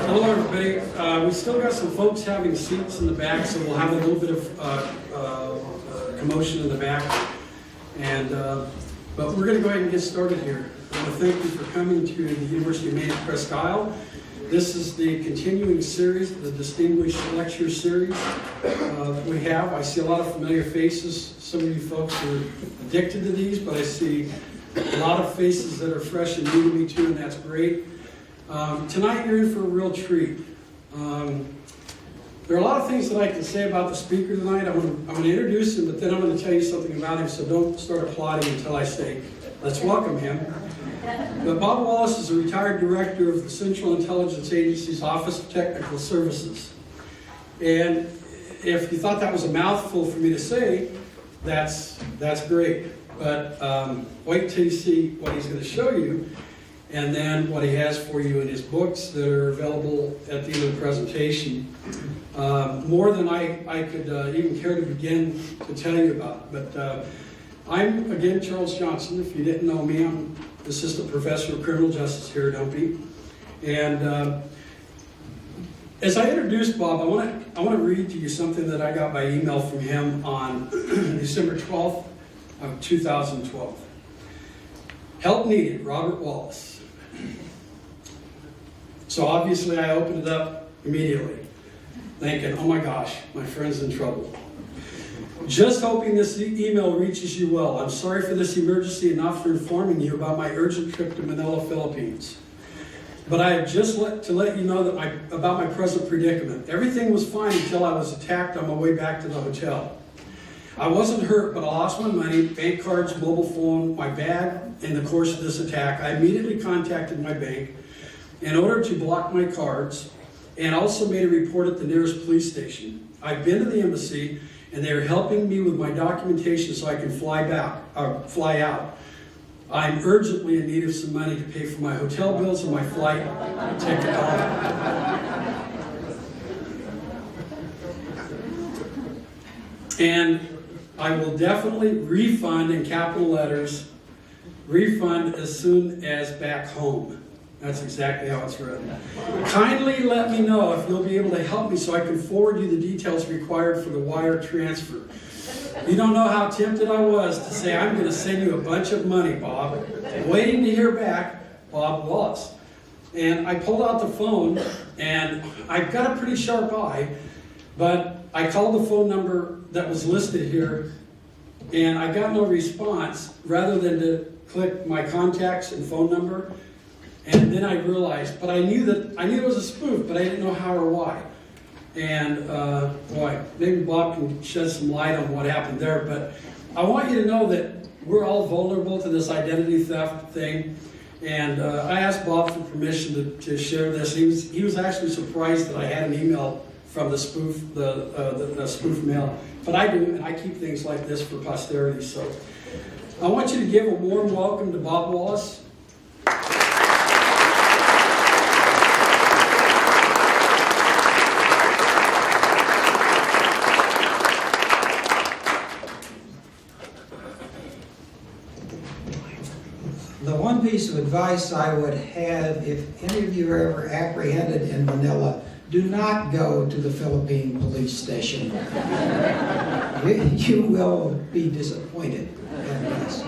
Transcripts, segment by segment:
Hello, everybody. We still got some folks having seats in the back, so we'll have a little bit of commotion in the back. But we're going to go ahead and get started here. I want to thank you for coming to the University of Maine at Presque Isle. This is the continuing series, the Distinguished Lecture Series that we have. I see a lot of familiar faces. Some of you folks are addicted to these, but I see a lot of faces that are fresh and new to me too, and that's great. Tonight you're in for a real treat. There are a lot of things that I can say about the speaker tonight. I'm going to introduce him, but then I'm going to tell you something about him, so don't start applauding until I say, let's welcome him. But Bob Wallace is a retired director of the Central Intelligence Agency's Office of Technical Services. And if you thought that was a mouthful for me to say, that's great. But wait till you see what he's going to show you, and then what he has for you in his books that are available at the end of the presentation. More than I could even care to begin to tell you about. But I'm, again, Charles Johnson. If you didn't know me, I'm Assistant Professor of Criminal Justice here at Opie. And as I introduced Bob, I want to read to you something that I got by email from him on December 12th of 2012. Help needed, Robert Wallace. So obviously I opened it up immediately, thinking, oh my gosh, my friend's in trouble. Just hoping this email reaches you well. I'm sorry for this emergency and not for informing you about my urgent trip to Manila, Philippines. But I have just to let you know that about my present predicament. Everything was fine until I was attacked on my way back to the hotel. I wasn't hurt, but I lost my money, bank cards, mobile phone, my bag in the course of this attack. I immediately contacted my bank in order to block my cards and also made a report at the nearest police station. I've been to the embassy and they are helping me with my documentation so I can fly out. I'm urgently in need of some money to pay for my hotel bills and my flight ticket home. And I will definitely refund, in capital letters, refund as soon as back home. That's exactly how it's written. Kindly let me know if you'll be able to help me so I can forward you the details required for the wire transfer. You don't know how tempted I was to say, I'm going to send you a bunch of money, Bob. Waiting to hear back, Bob Wallace. And I pulled out the phone, and I've got a pretty sharp eye, but I called the phone number that was listed here, and I got no response, rather than to click my contacts and phone number. And then I realized, but I knew it was a spoof, but I didn't know how or why. And boy, maybe Bob can shed some light on what happened there. But I want you to know that we're all vulnerable to this identity theft thing. And I asked Bob for permission to share this. He was actually surprised that I had an email from the spoof, the spoof mail. But I do, and I keep things like this for posterity. So I want you to give a warm welcome to Bob Wallace. The one piece of advice I would have, if any of you are ever apprehended in Manila, do not go to the Philippine police station. You will be disappointed in this.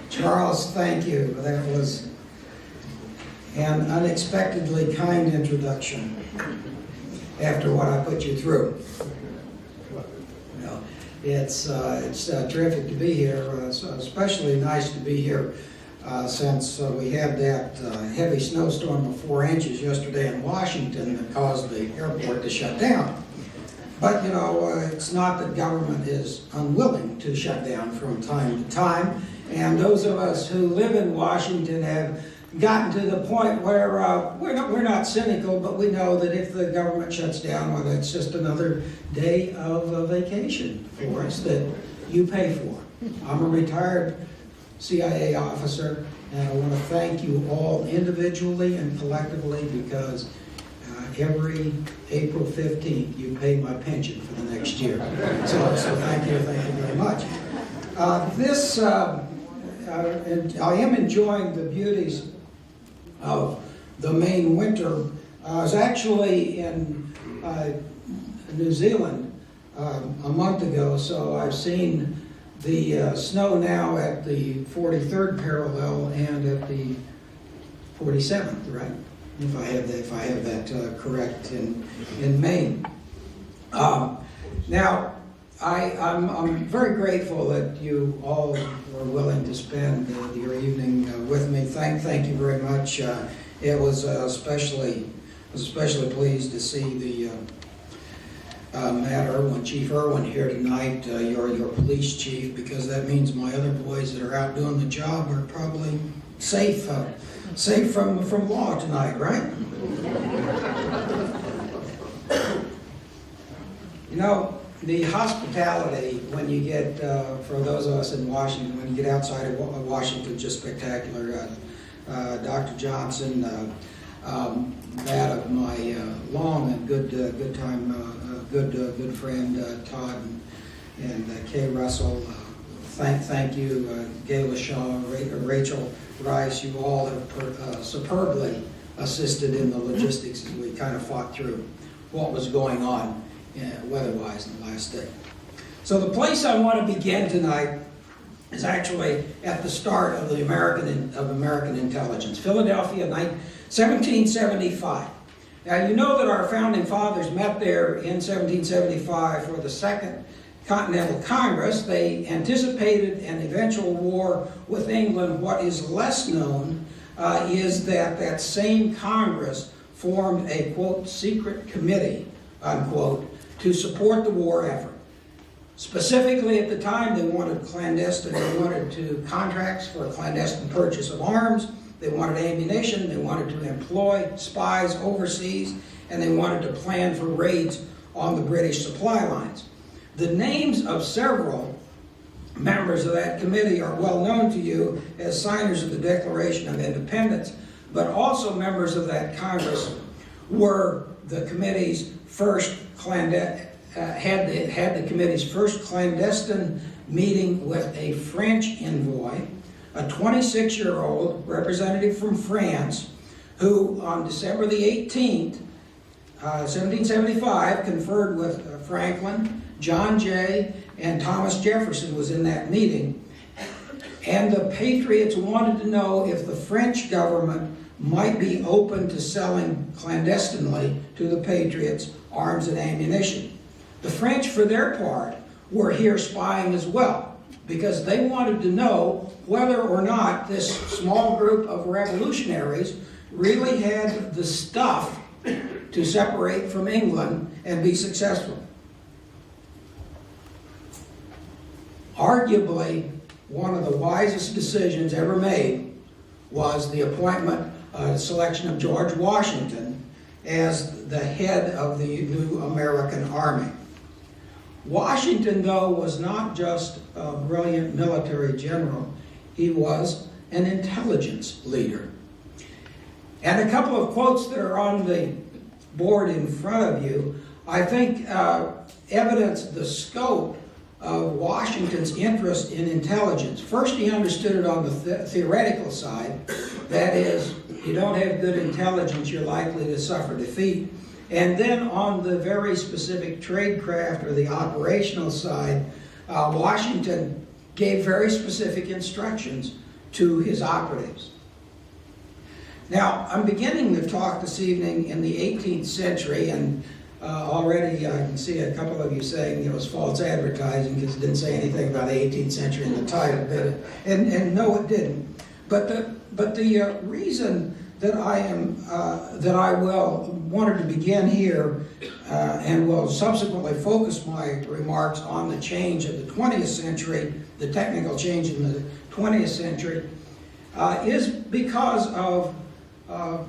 Charles, thank you. That was an unexpectedly kind introduction after what I put you through. Well, it's terrific to be here. It's especially nice to be here since we had that heavy snowstorm of 4 inches yesterday in Washington that caused the airport to shut down. But, you know, it's not that government is unwilling to shut down from time to time. And those of us who live in Washington have gotten to the point where we're not cynical, but we know that if the government shuts down, well, it's just another day of a vacation for us that you pay for. I'm a retired CIA officer, and I want to thank you all individually and collectively because every April 15th you pay my pension for the next year. So thank you very much. I am enjoying the beauties of the Maine winter I was actually in New Zealand a month ago, so I've seen the snow now at the 43rd parallel and at the 47th, right? If I have that correct in Maine. Now, I'm very grateful that you all were willing to spend your evening with me. Thank you very much. It was especially pleased to see the Matt Irwin, Chief Irwin here tonight, your police chief, because that means my other boys that are out doing the job are probably safe from law tonight, right? You know, the hospitality when you get, for those of us in Washington, when you get outside of Washington, just spectacular. Dr. Johnson, that of my long and good friend Todd and Kay Russell. Thank you, Gayla Shaw, Rachel Rice. You all have superbly assisted in the logistics as we kind of fought through what was going on weather-wise in the last day. So the place I want to begin tonight is actually at the start of the American intelligence, Philadelphia, 1775. Now you know that our founding fathers met there in 1775 for the Second Continental Congress. They anticipated an eventual war with England. What is less known is that that same Congress formed a, quote, secret committee, unquote, to support the war effort. Specifically at the time, they wanted to contracts for clandestine purchase of arms, they wanted ammunition, they wanted to employ spies overseas, and they wanted to plan for raids on the British supply lines. The names of several members of that committee are well known to you as signers of the Declaration of Independence, but also members of that Congress were the committee's first had the committee's first clandestine meeting with a French envoy, a 26-year-old representative from France, who on December the 18th, 1775, conferred with Franklin, John Jay, and Thomas Jefferson was in that meeting. And the Patriots wanted to know if the French government might be open to selling clandestinely to the Patriots arms and ammunition. The French, for their part, were here spying as well, because they wanted to know whether or not this small group of revolutionaries really had the stuff to separate from England and be successful. Arguably, one of the wisest decisions ever made was the selection of George Washington as the head of the new American Army. Washington, though, was not just a brilliant military general, he was an intelligence leader. And a couple of quotes that are on the board in front of you, I think evidence the scope of Washington's interest in intelligence. First, he understood it on the theoretical side. That is, you don't have good intelligence, you're likely to suffer defeat. And then on the very specific tradecraft or the operational side, Washington gave very specific instructions to his operatives. Now, I'm beginning to talk this evening in the 18th century, and already I can see a couple of you saying it was false advertising because it didn't say anything about the 18th century in the title, did it? And no, it didn't. But the reason that I wanted to begin here and will subsequently focus my remarks on the change of the 20th century, the technical change in the 20th century, is because of a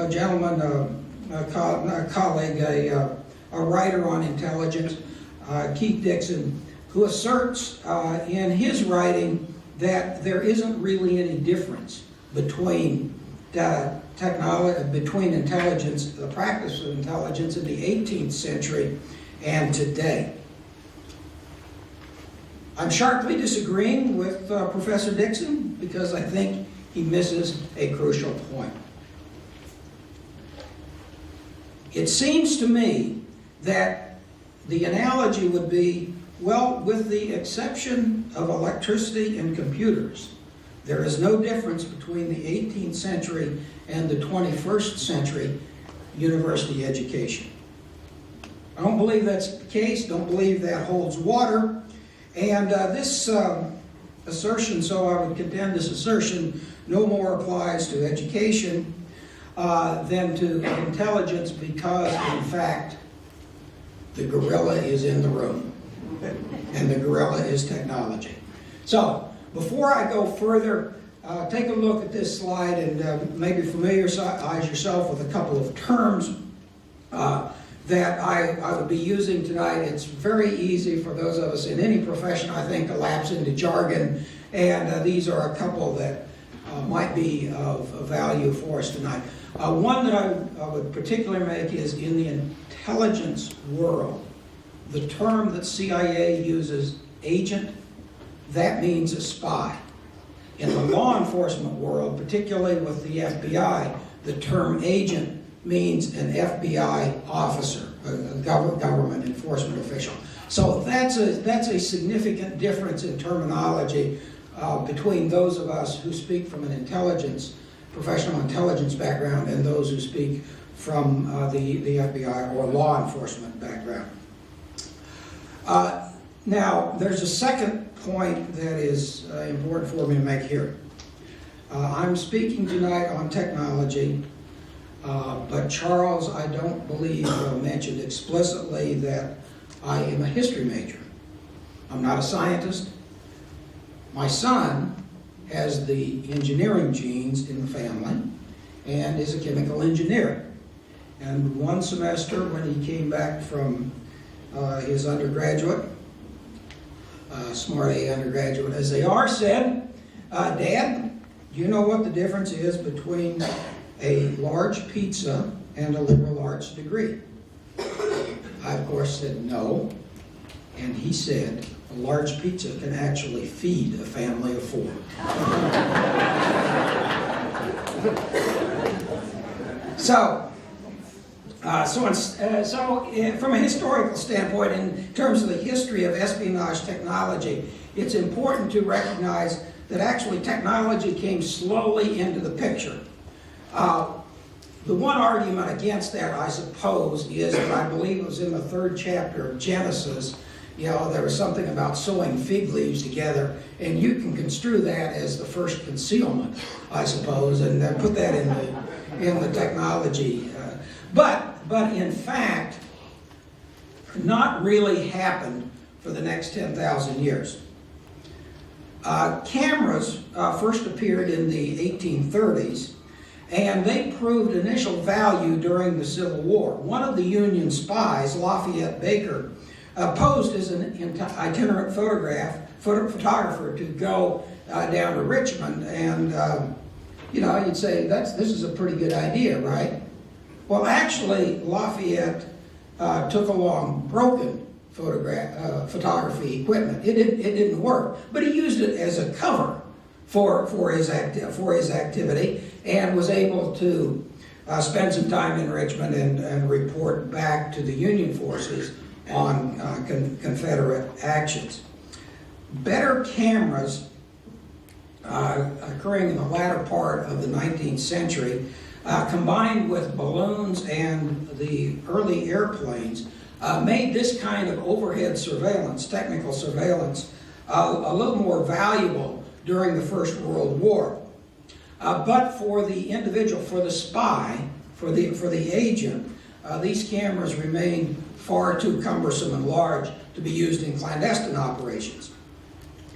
gentleman, a colleague, a writer on intelligence, Keith Dixon, who asserts in his writing that there isn't really any difference between intelligence, the practice of intelligence in the 18th century and today. I'm sharply disagreeing with Professor Dixon because I think he misses a crucial point. It seems to me that the analogy would be, well, with the exception of electricity and computers, there is no difference between the 18th century and the 21st century university education. I don't believe that's the case, don't believe that holds water, and this assertion, so I would contend this assertion no more applies to education than to intelligence, because in fact the gorilla is in the room, and the gorilla is technology. So before I go further, take a look at this slide and maybe familiarize yourself with a couple of terms that I would be using tonight. It's very easy for those of us in any profession, I think, to lapse into jargon, and these are a couple that might be of value for us tonight. One that I would particularly make is in the intelligence world. The term that CIA uses, agent, that means a spy. In the law enforcement world, particularly with the FBI, the term agent means an FBI officer, a government enforcement official. So that's a significant difference in terminology between those of us who speak from an professional intelligence background and those who speak from the FBI or law enforcement background. Now, there's a second point that is important for me to make here. I'm speaking tonight on technology, but Charles, I don't believe, mentioned explicitly that I am a history major. I'm not a scientist. My son has the engineering genes in the family and is a chemical engineer. And one semester when he came back from his undergraduate, smart A undergraduate as they are, said, Dad, do you know what the difference is between a large pizza and a liberal arts degree? I, of course, said no. And he said, a large pizza can actually feed a family of 4. So from a historical standpoint, in terms of the history of espionage technology, it's important to recognize that actually technology came slowly into the picture. The one argument against that, I suppose, is that I believe it was in the 3rd chapter of Genesis. You know, there was something about sewing fig leaves together, and you can construe that as the first concealment, I suppose, and put that in the technology. But in fact, not really happened for the next 10,000 years. Cameras first appeared in the 1830s, and they proved initial value during the Civil War. One of the Union spies, Lafayette Baker, posed as an itinerant photographer to go down to Richmond, and you'd say this is a pretty good idea, right? Well, actually, Lafayette took along broken photography equipment. It didn't work, but he used it as a cover for his activity, and was able to spend some time in Richmond and report back to the Union forces on Confederate actions. Better cameras occurring in the latter part of the 19th century, combined with balloons and the early airplanes, made this kind of overhead surveillance, technical surveillance, a little more valuable during the First World War. But for the individual, for the spy, for the agent, these cameras remained far too cumbersome and large to be used in clandestine operations.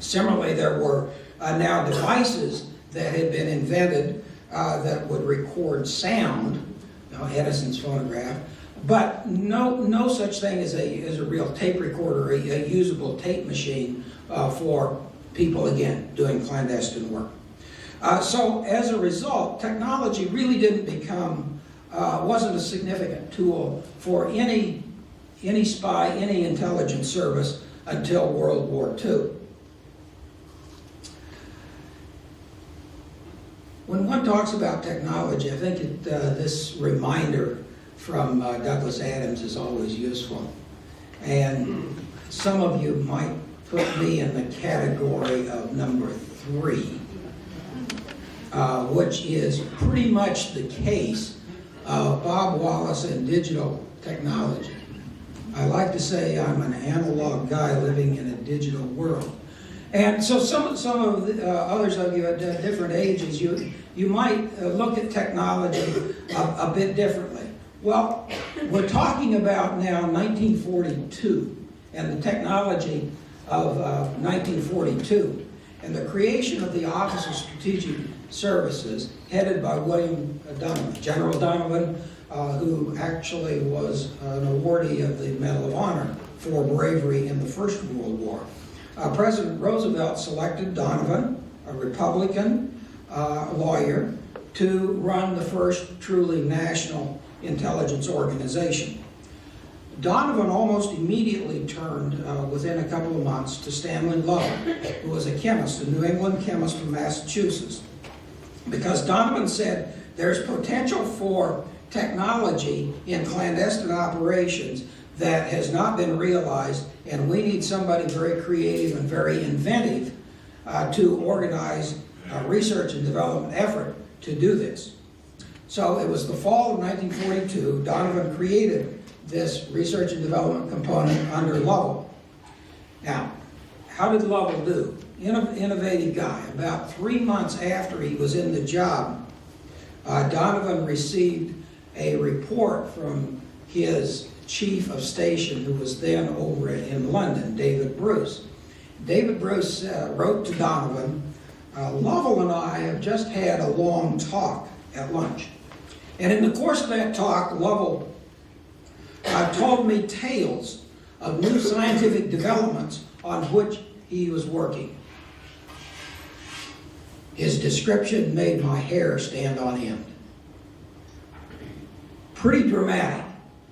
Similarly, there were now devices that had been invented that would record sound, Edison's phonograph, but no such thing as a real tape recorder, a usable tape machine for people, again, doing clandestine work. So as a result, technology really wasn't a significant tool for any spy, any intelligence service until World War II. When one talks about technology, I think this reminder from Douglas Adams is always useful. And some of you might put me in the category of number 3, which is pretty much the case of Bob Wallace and digital technology. I like to say I'm an analog guy living in a digital world. And so some of the, others of you at different ages, you might look at technology a bit differently. Well, we're talking about now 1942 and the technology of 1942 and the creation of the Office of Strategic Services headed by William Donovan, General Donovan, who actually was an awardee of the Medal of Honor for bravery in the First World War. President Roosevelt selected Donovan, a Republican lawyer, to run the first truly national intelligence organization. Donovan almost immediately turned, within a couple of months, to Stanley Lovell, who was a chemist, a New England chemist from Massachusetts. Because Donovan said there's potential for technology in clandestine operations that has not been realized, and we need somebody very creative and very inventive to organize a research and development effort to do this. So it was the fall of 1942, Donovan created this research and development component under Lovell. Now, how did Lovell do? Innovative guy. About 3 months after he was in the job, Donovan received a report from his chief of station, who was then over in London, David Bruce. David Bruce wrote to Donovan, Lovell and I have just had a long talk at lunch. And in the course of that talk, Lovell told me tales of new scientific developments on which he was working. His description made my hair stand on end. Pretty dramatic.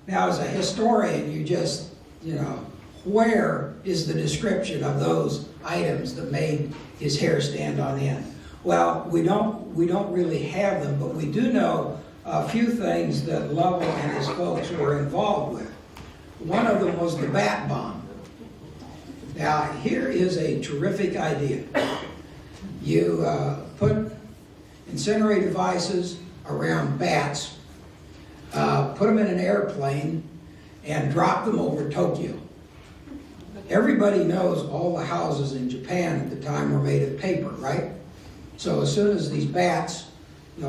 Now, as a historian, you just, where is the description of those items that made his hair stand on end? Well, we don't really have them, but we do know a few things that Lovell and his folks were involved with. One of them was the bat bomb. Now, here is a terrific idea. You put incendiary devices around bats, put them in an airplane, and drop them over Tokyo. Everybody knows all the houses in Japan at the time were made of paper, right? So as soon as these bats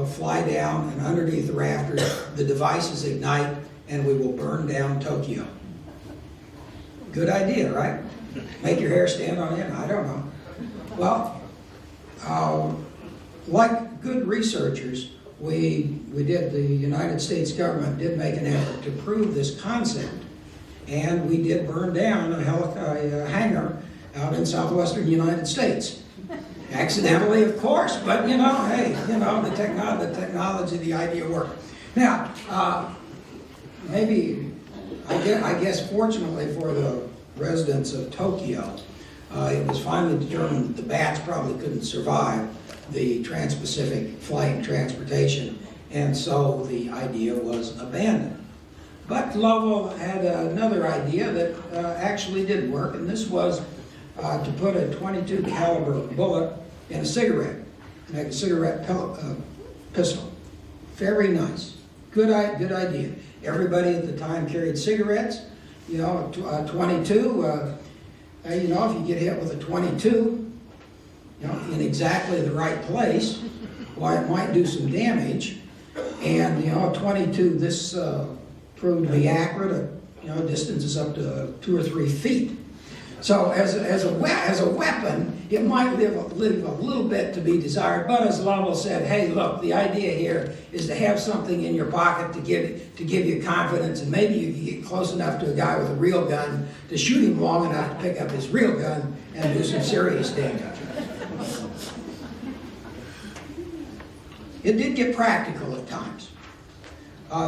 fly down and underneath the rafters, the devices ignite and we will burn down Tokyo. Good idea, right? Make your hair stand on end? I don't know. Well, like good researchers, the United States government did make an effort to prove this concept. And we did burn down a hangar out in southwestern United States. Accidentally, of course, but hey, the technology, the idea worked. Now, I guess fortunately for the residents of Tokyo, it was finally determined that the bats probably couldn't survive the trans-Pacific flight and transportation, and so the idea was abandoned. But Lovell had another idea that actually did work, and this was to put a .22 caliber bullet in a cigarette, make a cigarette pistol. Very nice. Good idea. Everybody at the time carried cigarettes. 22. If you get hit with a 22, in exactly the right place, well, it might do some damage. And 22. This proved to be accurate. Distances up to 2 or 3 feet. So as a weapon, it might leave a little bit to be desired. But as Lovell said, hey, look, the idea here is to have something in your pocket to give you confidence, and maybe you can get close enough to a guy with a real gun to shoot him long enough to pick up his real gun and do some serious damage. It did get practical at times.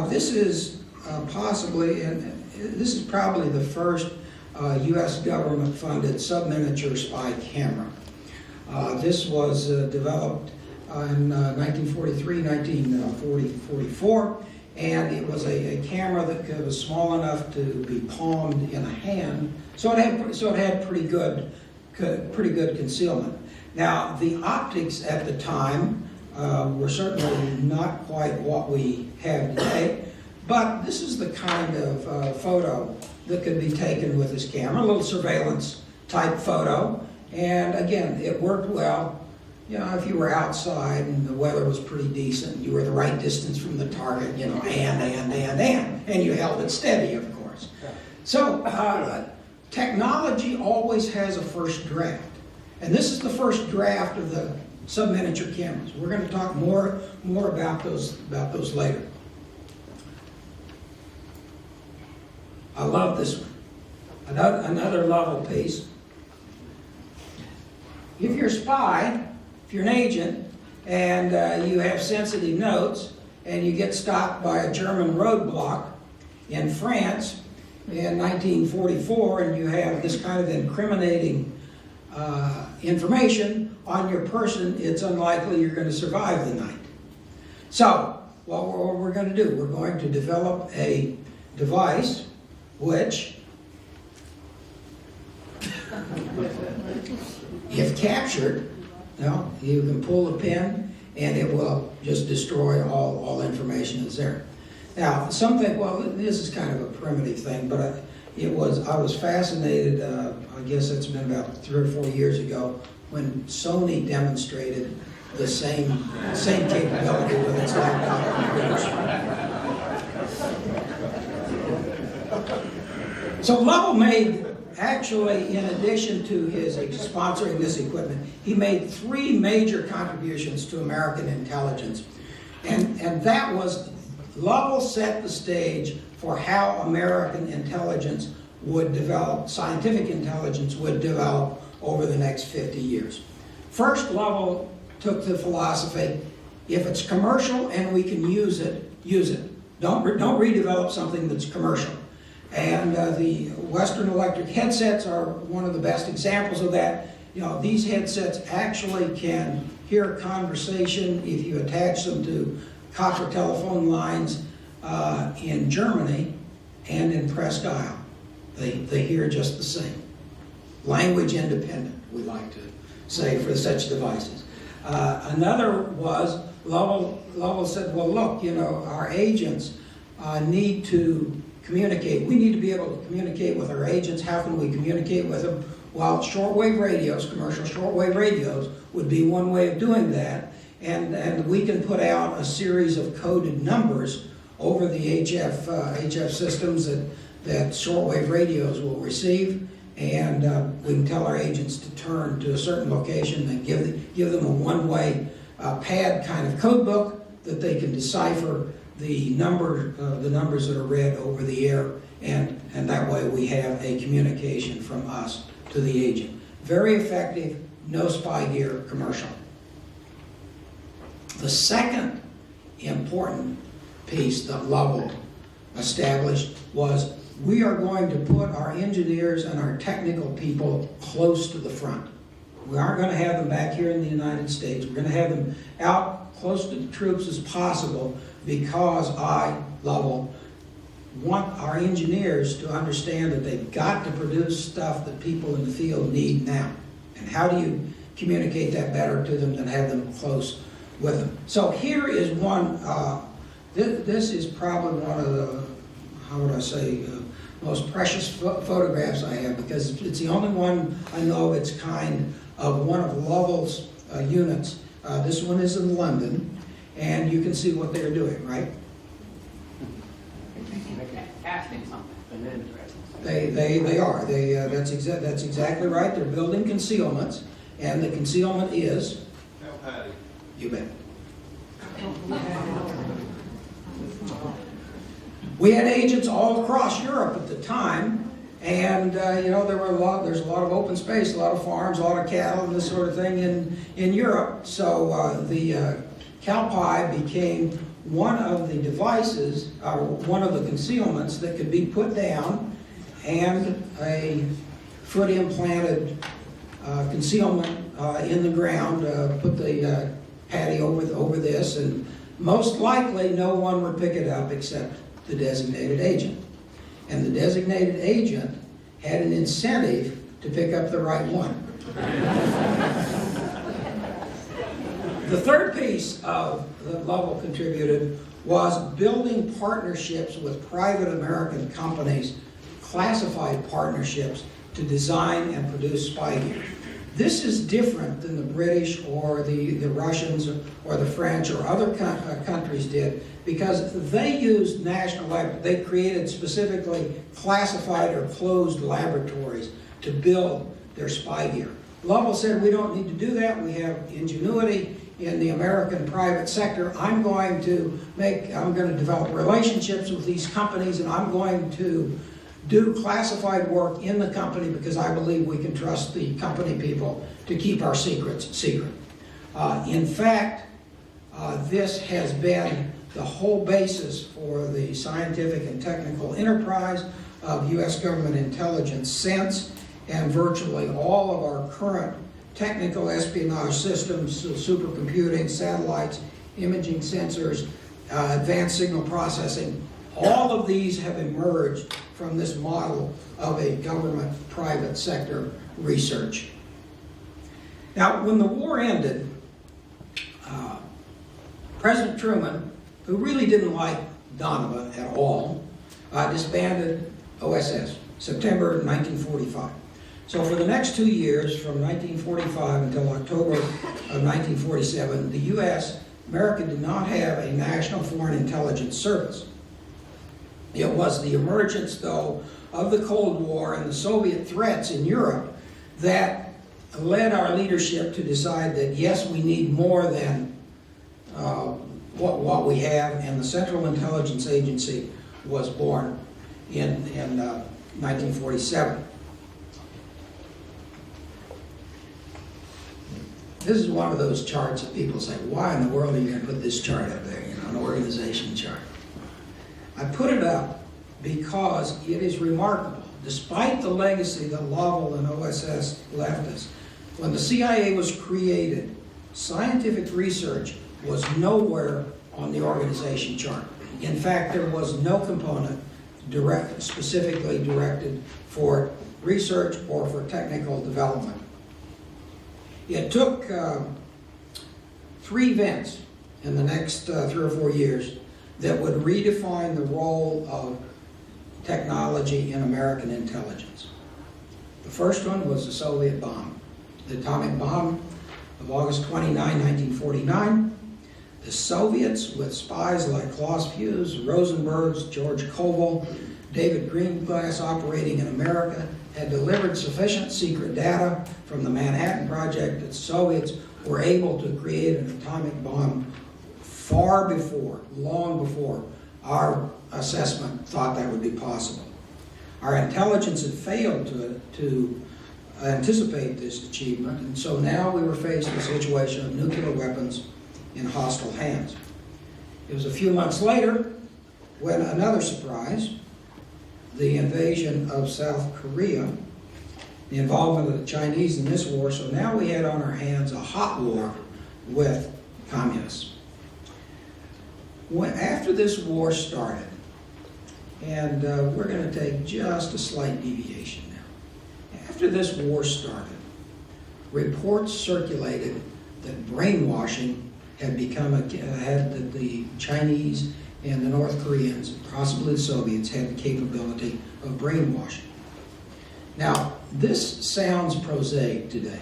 This is probably the first U.S. government-funded subminiature spy camera. This was developed in 1943, 1944, and it was a camera that was small enough to be palmed in a hand, so it had pretty good concealment. Now, the optics at the time were certainly not quite what we have today, but this is the kind of photo that could be taken with this camera, a little surveillance type photo, and again, it worked well. You know, if you were outside and the weather was pretty decent, you were the right distance from the target, you know, and you held it steady, of course. So, technology always has a first draft. And this is the first draft of the sub-miniature cameras. We're going to talk more about those later. I love this one. Another Lovell piece. If you're a spy, if you're an agent, and you have sensitive notes, and you get stopped by a German roadblock in France in 1944, and you have this kind of incriminating information on your person, it's unlikely you're going to survive the night. So, what we're going to do, we're going to develop a device which, if captured, you can pull the pin and it will just destroy all information that's there. Now, some think, well, this is kind of a primitive thing, but I was fascinated, I guess it's been about 3 or 4 years ago, when Sony demonstrated the same capability with its laptop computers. So Lovell made, actually, in addition to his sponsoring this equipment, he made 3 major contributions to American intelligence. And that was, Lovell set the stage for how American intelligence would develop, scientific intelligence would develop over the next 50 years. First, Lovell took the philosophy, if it's commercial and we can use it, use it. Don't redevelop something that's commercial. And the Western Electric headsets are one of the best examples of that. You know, these headsets actually can hear a conversation if you attach them to copper telephone lines in Germany and in Presque Isle. They hear just the same. Language independent, we like to say for such devices. Another was, Lovell said, well, look, you know, our agents need to communicate. We need to be able to communicate with our agents. How can we communicate with them? Well, shortwave radios, commercial shortwave radios, would be one way of doing that. And we can put out a series of coded numbers over the HF systems that shortwave radios will receive. And we can tell our agents to turn to a certain location and give them a one-way pad kind of code book that they can decipher the numbers that are read over the air, and that way we have a communication from us to the agent. Very effective, no spy gear commercial. The second important piece that Lovell established was, we are going to put our engineers and our technical people close to the front. We aren't going to have them back here in the United States. We're going to have them out close to the troops as possible, because Lovell, want our engineers to understand that they've got to produce stuff that people in the field need now. And how do you communicate that better to them than have them close with them? So here is one, this is probably one of the, how would I say, most precious photographs I have, because it's the only one I know of its kind of one of Lovell's units. This one is in London, and you can see what they're doing, right? Casting something. They are. That's exactly right. They're building concealments, and the concealment is. You bet. We had agents all across Europe at the time, and there's a lot of open space, a lot of farms, a lot of cattle, and this sort of thing in Europe. So the Calpi became one of the devices, one of the concealments that could be put down, and a foot implanted concealment in the ground. Put the patty over this, and Most likely, no one would pick it up except the designated agent. And the designated agent had an incentive to pick up the right one. The third piece of that Lovell contributed was building partnerships with private American companies, classified partnerships, to design and produce spy gear. This is different than the British or the Russians or the French or other countries did, because they used national lab. They created specifically classified or closed laboratories to build their spy gear. Lovell said, we don't need to do that. We have ingenuity in the American private sector. I'm going to develop relationships with these companies, and I'm going to do classified work in the company because I believe we can trust the company people to keep our secrets secret. In fact, this has been the whole basis for the scientific and technical enterprise of U.S. government intelligence since, and virtually all of our current technical espionage systems, supercomputing, satellites, imaging sensors, advanced signal processing, all of these have emerged from this model of a government-private sector research. Now, when the war ended, President Truman, who really didn't like Donovan at all, disbanded OSS, September 1945. So for the next 2 years, from 1945 until October of 1947, the America did not have a national foreign intelligence service. It was the emergence, though, of the Cold War and the Soviet threats in Europe that led our leadership to decide that, yes, we need more than what we have, and the Central Intelligence Agency was born in 1947. This is one of those charts that people say, why in the world are you going to put this chart up there, an organization chart? I put it up because it is remarkable. Despite the legacy that Lovell and OSS left us, when the CIA was created, scientific research was nowhere on the organization chart. In fact, there was no component specifically directed for research or for technical development. It took 3 events in the next 3 or 4 years that would redefine the role of technology in American intelligence. The first one was the Soviet bomb, the atomic bomb of August 29, 1949. The Soviets, with spies like Klaus Fuse, Rosenbergs, George Koval, David Greenglass operating in America, had delivered sufficient secret data from the Manhattan Project that the Soviets were able to create an atomic bomb long before our assessment thought that would be possible. Our intelligence had failed to anticipate this achievement, and so now we were faced with a situation of nuclear weapons in hostile hands. It was a few months later when another surprise, the invasion of South Korea, the involvement of the Chinese in this war, so now we had on our hands a hot war with communists. After this war started, and we're going to take just a slight deviation now. After this war started, reports circulated that brainwashing had that the Chinese and the North Koreans, possibly the Soviets, had the capability of brainwashing. Now, this sounds prosaic today,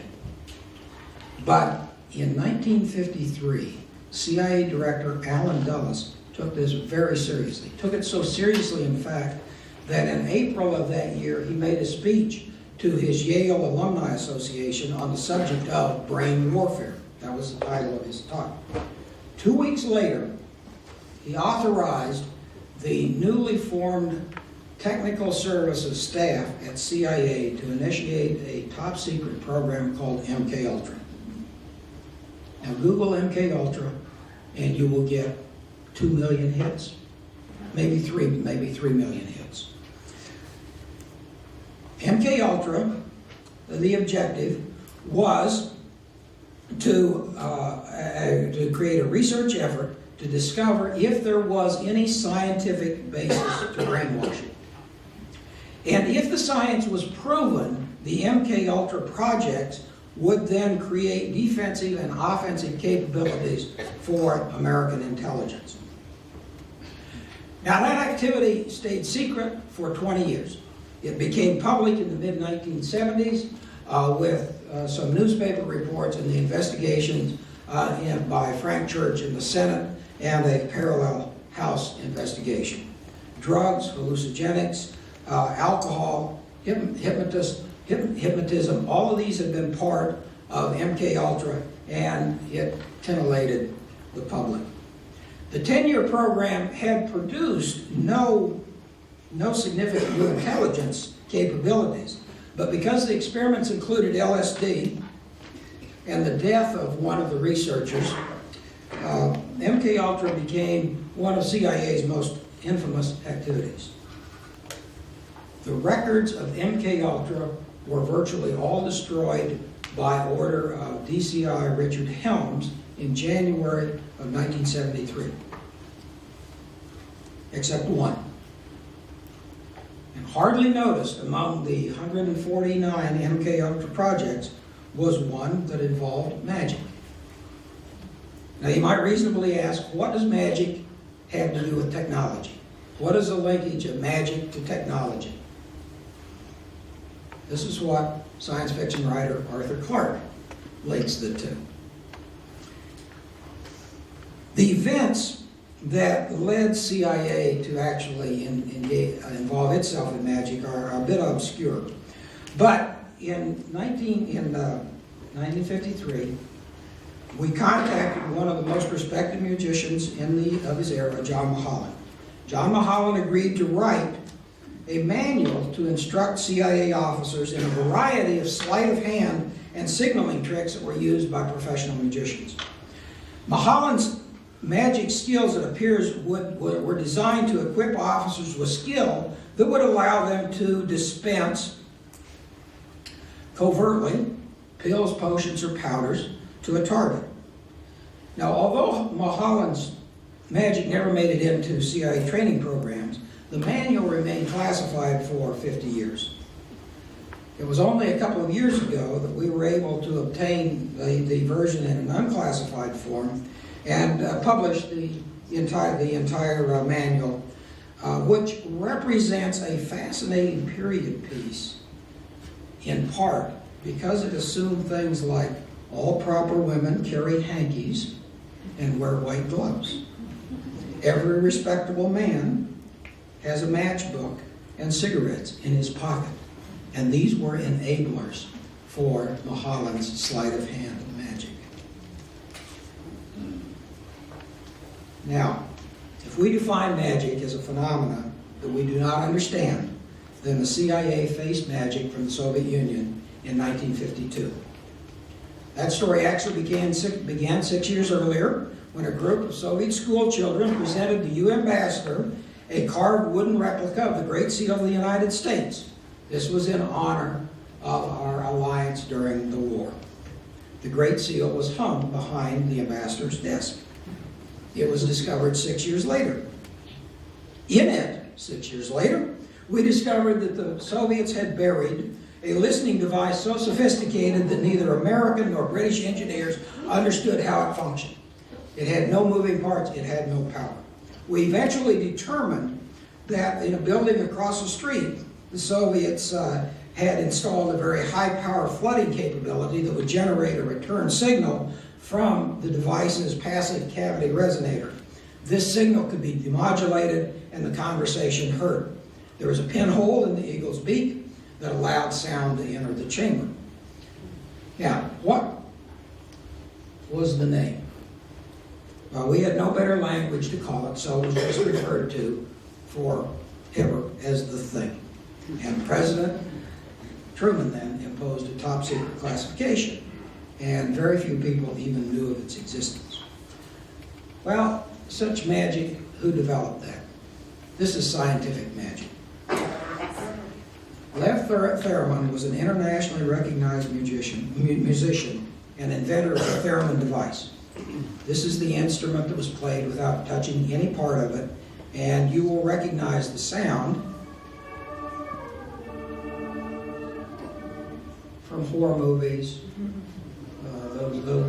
but in 1953, CIA Director Allen Dulles took this very seriously. Took it so seriously, in fact, that in April of that year, he made a speech to his Yale Alumni Association on the subject of brain warfare. That was the title of his talk. 2 weeks later, he authorized the newly formed technical services staff at CIA to initiate a top secret program called MKUltra. Now Google MKUltra and you will get 2 million hits, maybe 3 million hits. MKUltra, the objective was to create a research effort to discover if there was any scientific basis to brainwashing. And if the science was proven, the MK Ultra projects would then create defensive and offensive capabilities for American intelligence. Now, that activity stayed secret for 20 years. It became public in the mid-1970s with some newspaper reports and the investigations by Frank Church in the Senate and a parallel House investigation. Drugs, hallucinogenics, alcohol, hypnotism, all of these have been part of MK Ultra, and it titillated the public. The 10-year program had produced no significant new intelligence capabilities, but because the experiments included LSD and the death of one of the researchers, MK Ultra became one of CIA's most infamous activities. The records of MK Ultra were virtually all destroyed by order of DCI Richard Helms in January of 1973, except one. And hardly noticed among the 149 MK Ultra projects was one that involved magic. Now you might reasonably ask, what does magic have to do with technology? What is the linkage of magic to technology? This is what science fiction writer Arthur Clarke links the two. The events that led CIA to actually involve itself in magic are a bit obscure. But in 1953, we contacted one of the most respected musicians of his era, John Mulholland. John Mulholland agreed to write a manual to instruct CIA officers in a variety of sleight of hand and signaling tricks that were used by professional magicians. Mulholland's magic skills, it appears, were designed to equip officers with skill that would allow them to dispense covertly pills, potions, or powders to a target. Now, although Mulholland's magic never made it into CIA training programs, the manual remained classified for 50 years. It was only a couple of years ago that we were able to obtain the version in an unclassified form and publish the entire manual, which represents a fascinating period piece, in part because it assumed things like all proper women carry hankies and wear white gloves. Every respectable man has a matchbook and cigarettes in his pocket. And these were enablers for Mulholland's sleight of hand magic. Now, if we define magic as a phenomenon that we do not understand, then the CIA faced magic from the Soviet Union in 1952. That story actually began 6 years earlier when a group of Soviet school children presented the UN ambassador a carved wooden replica of the Great Seal of the United States. This was in honor of our alliance during the war. The Great Seal was hung behind the ambassador's desk. It was discovered 6 years later. In it, 6 years later, we discovered that the Soviets had buried a listening device so sophisticated that neither American nor British engineers understood how it functioned. It had no moving parts, it had no power. We eventually determined that in a building across the street, the Soviets had installed a very high-power flooding capability that would generate a return signal from the device's passive cavity resonator. This signal could be demodulated and the conversation heard. There was a pinhole in the eagle's beak that allowed sound to enter the chamber. Now, what was the name? Well, we had no better language to call it, so it was just referred to forever as the thing. And President Truman then imposed a top secret classification, and very few people even knew of its existence. Well, such magic, who developed that? This is scientific magic. Lev Theremin was an internationally recognized musician and inventor of the Theremin device. This is the instrument that was played without touching any part of it, and you will recognize the sound from horror movies,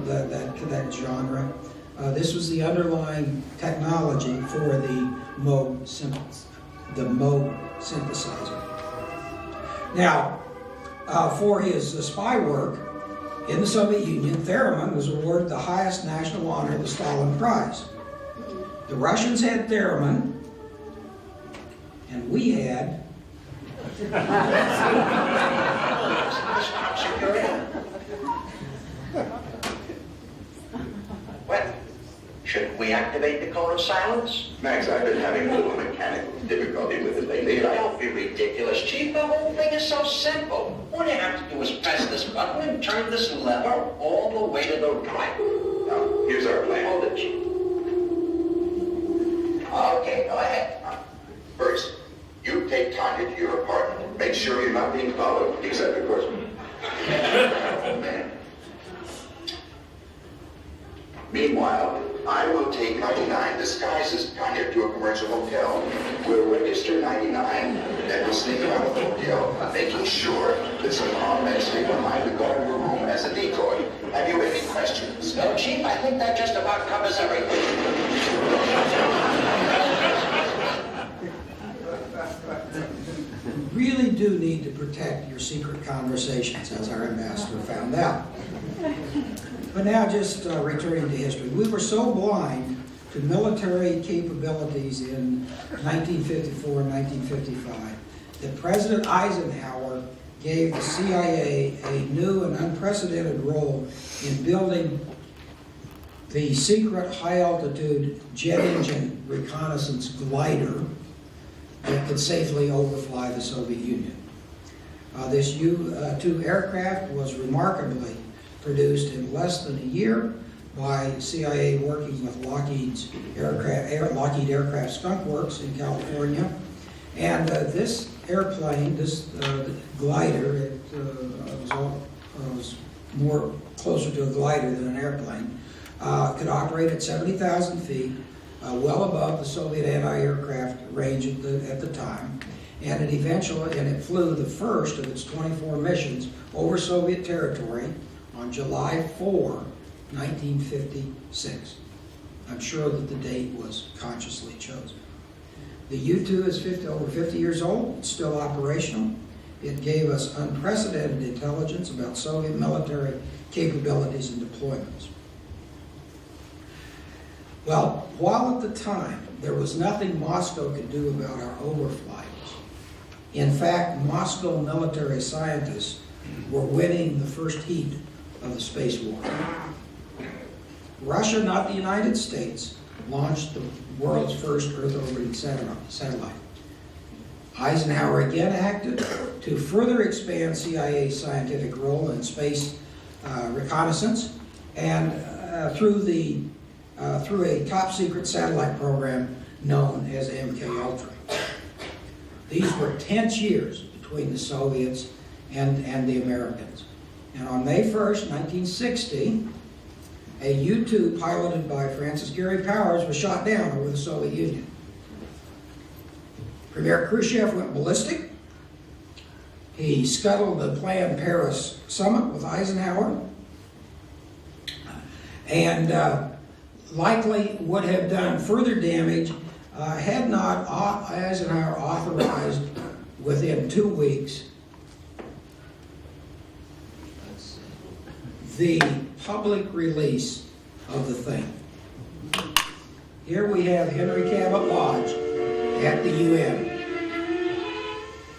that genre. This was the underlying technology for the Moog synthesizer. Now, for his spy work in the Soviet Union, Thurman was awarded the highest national honor, the Stalin Prize. The Russians had Thurman, and we had Well, shouldn't we activate the code of silence? Max, I've been having a little mechanical difficulty with it lately, and Don't be ridiculous, Chief. The whole thing is so simple. All you have to do is press this button and turn this lever all the way to the right. Now, here's our plan. Hold it, Chief. Okay, go ahead. First, you take Tanya to your apartment. Make sure you're not being followed, except, of course, Meanwhile, I will take 99, disguise as Tanya to a commercial hotel. We'll register 99, then we'll sneak around the hotel, making sure that some armed men stay behind the guard room as a decoy. Have you any questions? No, Chief, I think that just about covers everything. You really do need to protect your secret conversations, as our ambassador found out. But now just returning to history. We were so blind to military capabilities in 1954 and 1955 that President Eisenhower gave the CIA a new and unprecedented role in building the secret high-altitude jet engine reconnaissance glider that could safely overfly the Soviet Union. This U-2 aircraft was remarkably produced in less than a year by CIA working with Lockheed Aircraft Skunk Works in California. And this airplane, this glider, it was more closer to a glider than an airplane, could operate at 70,000 feet, well above the Soviet anti-aircraft range at the time. And it flew the first of its 24 missions over Soviet territory on July 4, 1956. I'm sure that the date was consciously chosen. The U-2 is over 50 years old. It's still operational. It gave us unprecedented intelligence about Soviet military capabilities and deployments. Well, while at the time there was nothing Moscow could do about our overflights, in fact, Moscow military scientists were winning the first heat of the space war. Russia, not the United States, launched the world's first Earth-orbiting satellite. Eisenhower again acted to further expand CIA's scientific role in space reconnaissance, and through a top-secret satellite program known as MK-Ultra. These were tense years between the Soviets and the Americans. And on May 1st, 1960, a U-2 piloted by Francis Gary Powers was shot down over the Soviet Union. Premier Khrushchev went ballistic. He scuttled the planned Paris summit with Eisenhower, and likely would have done further damage had not Eisenhower authorized within 2 weeks the public release of the thing. Here we have Henry Cabot Lodge at the UN.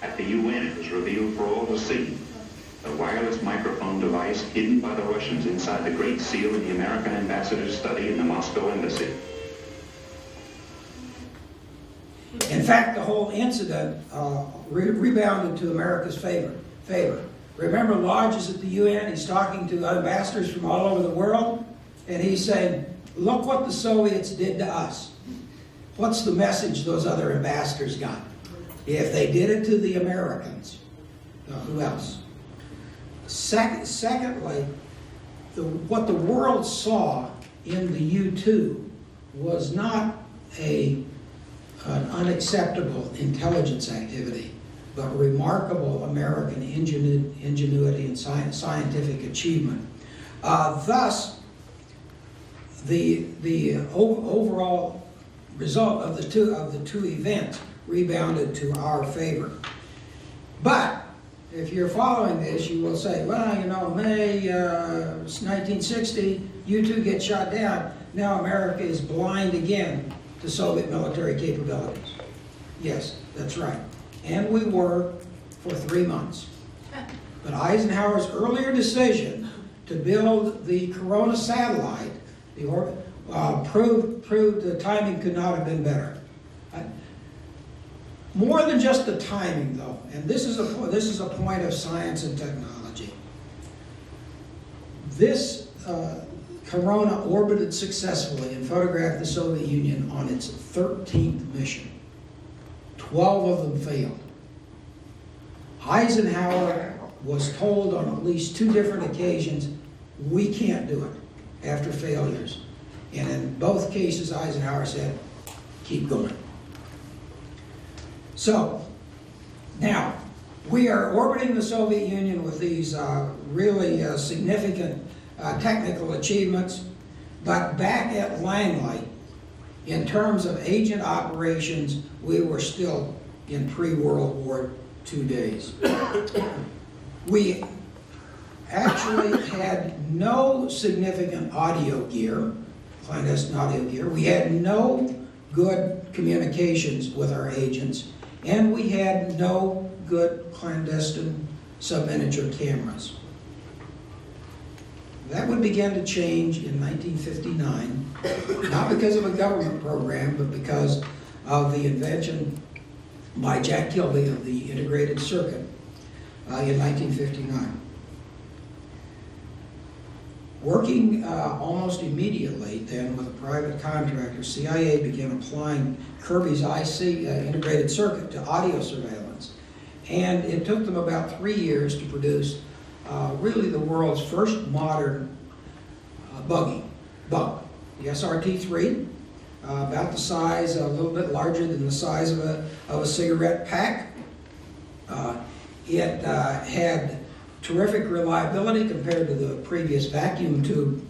At the UN, it was revealed for all to see. A wireless microphone device hidden by the Russians inside the Great Seal in the American ambassador's study in the Moscow embassy. In fact, the whole incident rebounded to America's favor. Remember, Lodge is at the UN, he's talking to ambassadors from all over the world, and he's saying, look what the Soviets did to us. What's the message those other ambassadors got? If they did it to the Americans, who else? Secondly, what the world saw in the U-2 was not an unacceptable intelligence activity, but remarkable American ingenuity and scientific achievement. Thus, the overall result of the two events rebounded to our favor. But if you're following this, you will say, well, you know, May 1960, U-2 gets shot down. Now America is blind again to Soviet military capabilities. Yes, that's right. And we were for 3 months. But Eisenhower's earlier decision to build the Corona satellite, proved the timing could not have been better. More than just the timing, though, and this is a point of science and technology. This Corona orbited successfully and photographed the Soviet Union on its 13th mission. 12 of them failed. Eisenhower was told on at least 2 different occasions, we can't do it after failures. And in both cases, Eisenhower said, keep going. So, now, we are orbiting the Soviet Union with these really significant technical achievements, but back at Langley, in terms of agent operations, we were still in pre-World War II days. We actually had no significant audio gear, clandestine audio gear. We had no good communications with our agents, and we had no good clandestine sub-miniature cameras. That would begin to change in 1959, not because of a government program, but because of the invention by Jack Kilby of the integrated circuit in 1959. Working almost immediately then with a private contractor, CIA began applying Kirby's IC integrated circuit to audio surveillance. And it took them about 3 years to produce really the world's first modern bug, the SRT-3, about the size, a little bit larger than the size of a cigarette pack. It had terrific reliability compared to the previous vacuum tube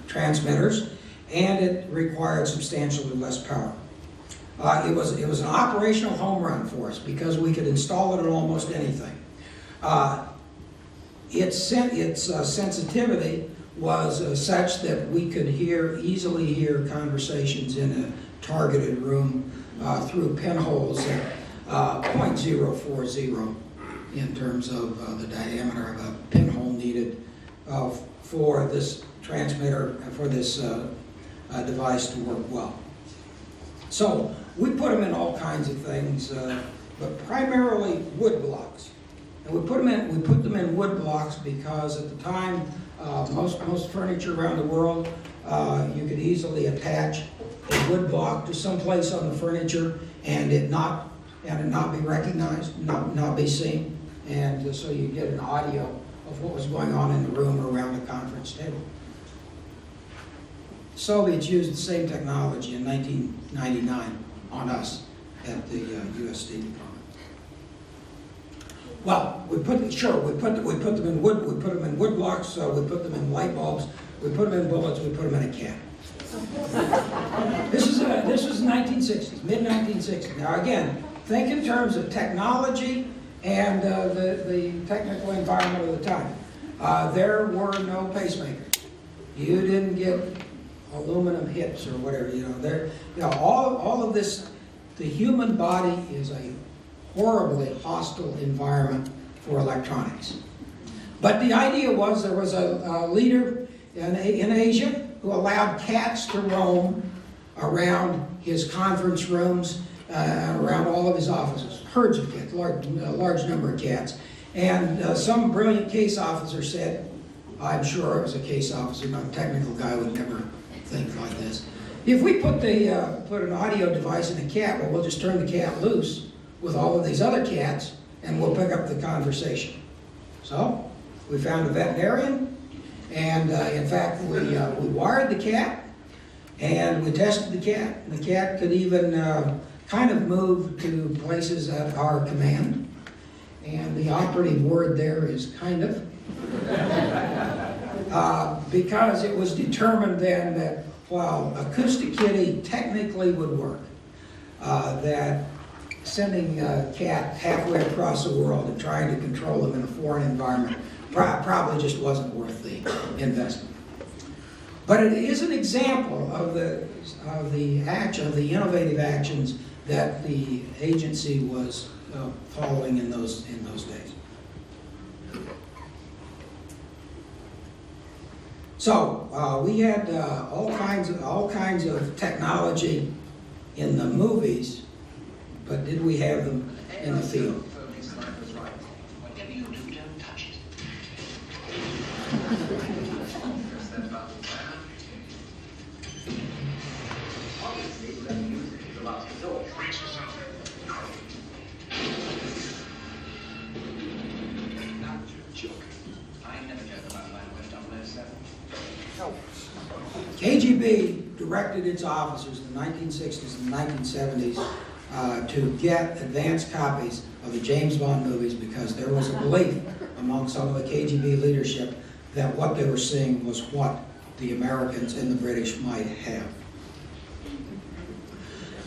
transmitters, and it required substantially less power. It was an operational home run for us because we could install it on almost anything. Its sensitivity was such that we could easily hear conversations in a targeted room through pinholes at 0.040 in terms of the diameter of a pinhole needed for this transmitter, for this device to work well. So we put them in all kinds of things, but primarily wood blocks. And we put them in wood blocks because at the time, most furniture around the world, you could easily attach a wood block to some place on the furniture and it not be recognized, not be seen, and so you get an audio of what was going on in the room around the conference table. Soviets used the same technology in 1999 on us at the U.S. State Department. Well, we put them in wood. We put them in wood blocks. We put them in light bulbs. We put them in bullets. We put them in a cat. This was 1960s, mid 1960s. Now again, think in terms of technology and the technical environment of the time. There were no pacemakers. You didn't get aluminum hips or whatever. All of this. The human body is a horribly hostile environment for electronics. But the idea was there was a leader in Asia who allowed cats to roam around his conference rooms, around all of his offices. Herds of cats, large number of cats. And some brilliant case officer said, I'm sure it was a case officer, not a technical guy, would never think like this. If we put an audio device in a cat, well, we'll just turn the cat loose with all of these other cats, and we'll pick up the conversation. So We found a veterinarian, and in fact, we wired the cat, and we tested the cat. And the cat could even kind of move to places at our command. And the operative word there is kind of. Because it was determined then that while Acoustic Kitty technically would work, that sending a cat halfway across the world and trying to control them in a foreign environment probably just wasn't worth the investment. But it is an example of the innovative actions that the agency was following in those days. So we had all kinds of technology in the movies, but did we have them in the field? Whatever you do, don't touch it. KGB directed its officers in the 1960s and 1970s to get advanced copies of the James Bond movies because there was a belief among some of the KGB leadership that what they were seeing was what the Americans and the British might have.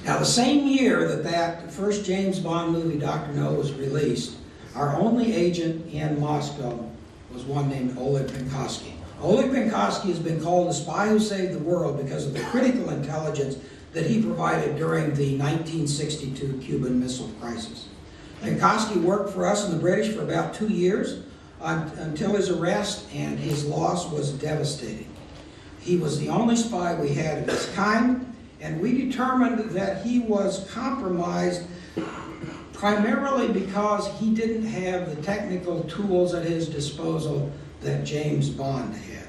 Now, the same year that first James Bond movie, Dr. No, was released, our only agent in Moscow was one named Oleg Penkovsky. Oleg Penkovsky has been called the spy who saved the world because of the critical intelligence that he provided during the 1962 Cuban Missile Crisis. Penkovsky worked for us and the British for about 2 years until his arrest, and his loss was devastating. He was the only spy we had of his kind, and we determined that he was compromised primarily because he didn't have the technical tools at his disposal that James Bond had.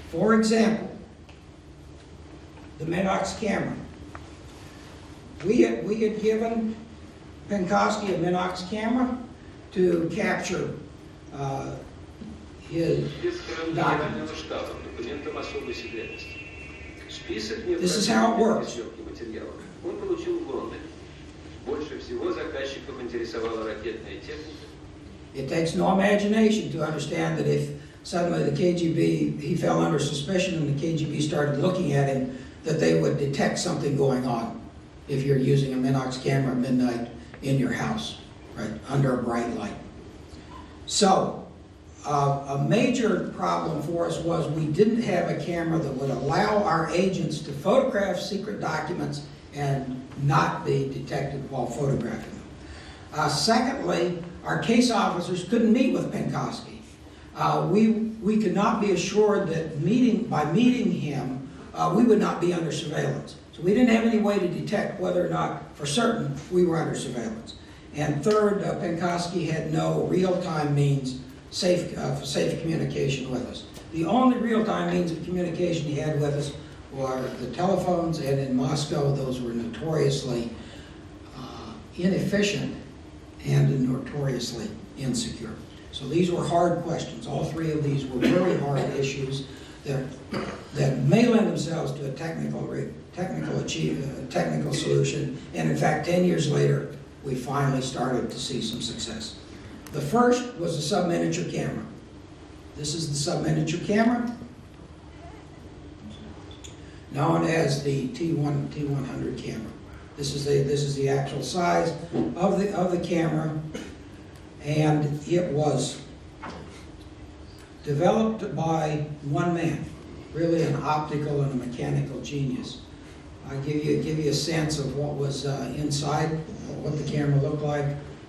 For example, the Minox camera. We had given Penkovsky a Minox camera to capture his documents. This is how it works. It takes no imagination to understand that if suddenly the KGB, he fell under suspicion and the KGB started looking at him, that they would detect something going on if you're using a Minox camera at midnight in your house, right, under a bright light. So, a major problem for us was we didn't have a camera that would allow our agents to photograph secret documents and not be detected while photographing them. Secondly, our case officers couldn't meet with Penkovsky. We could not be assured that by meeting him, we would not be under surveillance. So we didn't have any way to detect whether or not, for certain, we were under surveillance. And third, Penkovsky had no real-time means for safe communication with us. The only real-time means of communication he had with us were the telephones, and in Moscow, those were notoriously inefficient and notoriously insecure. So these were hard questions. All three of these were very hard issues that may lend themselves to a technical solution. And in fact, 10 years later, we finally started to see some success. The first was the sub-miniature camera. This is the sub-miniature camera, known as the T100 camera. This is the actual size of the camera, and it was developed by one man, really an optical and a mechanical genius. I'll give you a sense of what was inside, what the camera looked like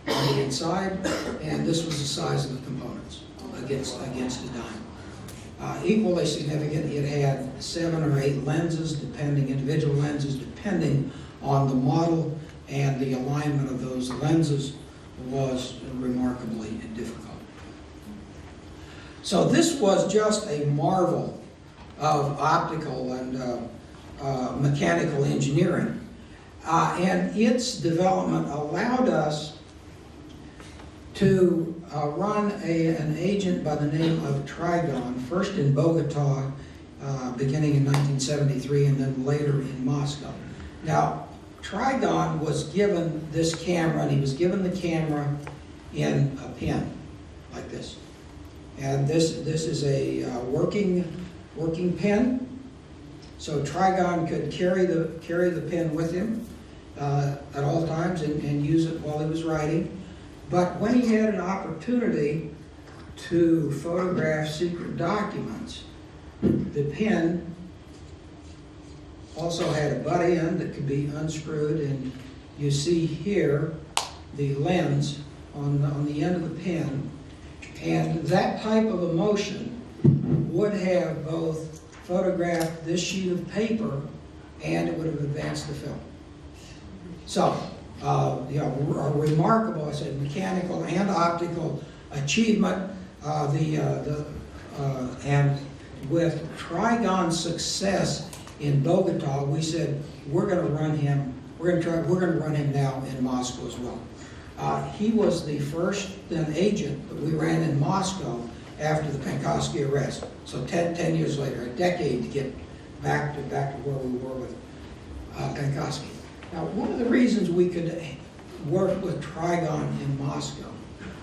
on the inside, and this was the size of the components against a dime. Equally significant, it had 7 or 8 lenses, individual lenses, depending on the model, and the alignment of those lenses was remarkably difficult. So this was just a marvel of optical and mechanical engineering, and its development allowed us to run an agent by the name of Trigon, first in Bogota, beginning in 1973, and then later in Moscow. Now, Trigon was given this camera, and he was given the camera in a pen, like this. And this is a working pen, so Trigon could carry the pen with him at all times and use it while he was writing. But when he had an opportunity to photograph secret documents, the pen also had a butt end that could be unscrewed, and you see here the lens on the end of the pen. And that type of a motion would have both photographed this sheet of paper and it would have advanced the film. So, you know, a remarkable, I said, mechanical and optical achievement. And with Trigon's success in Bogota, we said we're going to run him. We're going to run him now in Moscow as well. He was the first then agent that we ran in Moscow after the Penkovsky arrest. So 10 years later, a decade to get back to where we were with Penkovsky. Now, one of the reasons we could work with Trigon in Moscow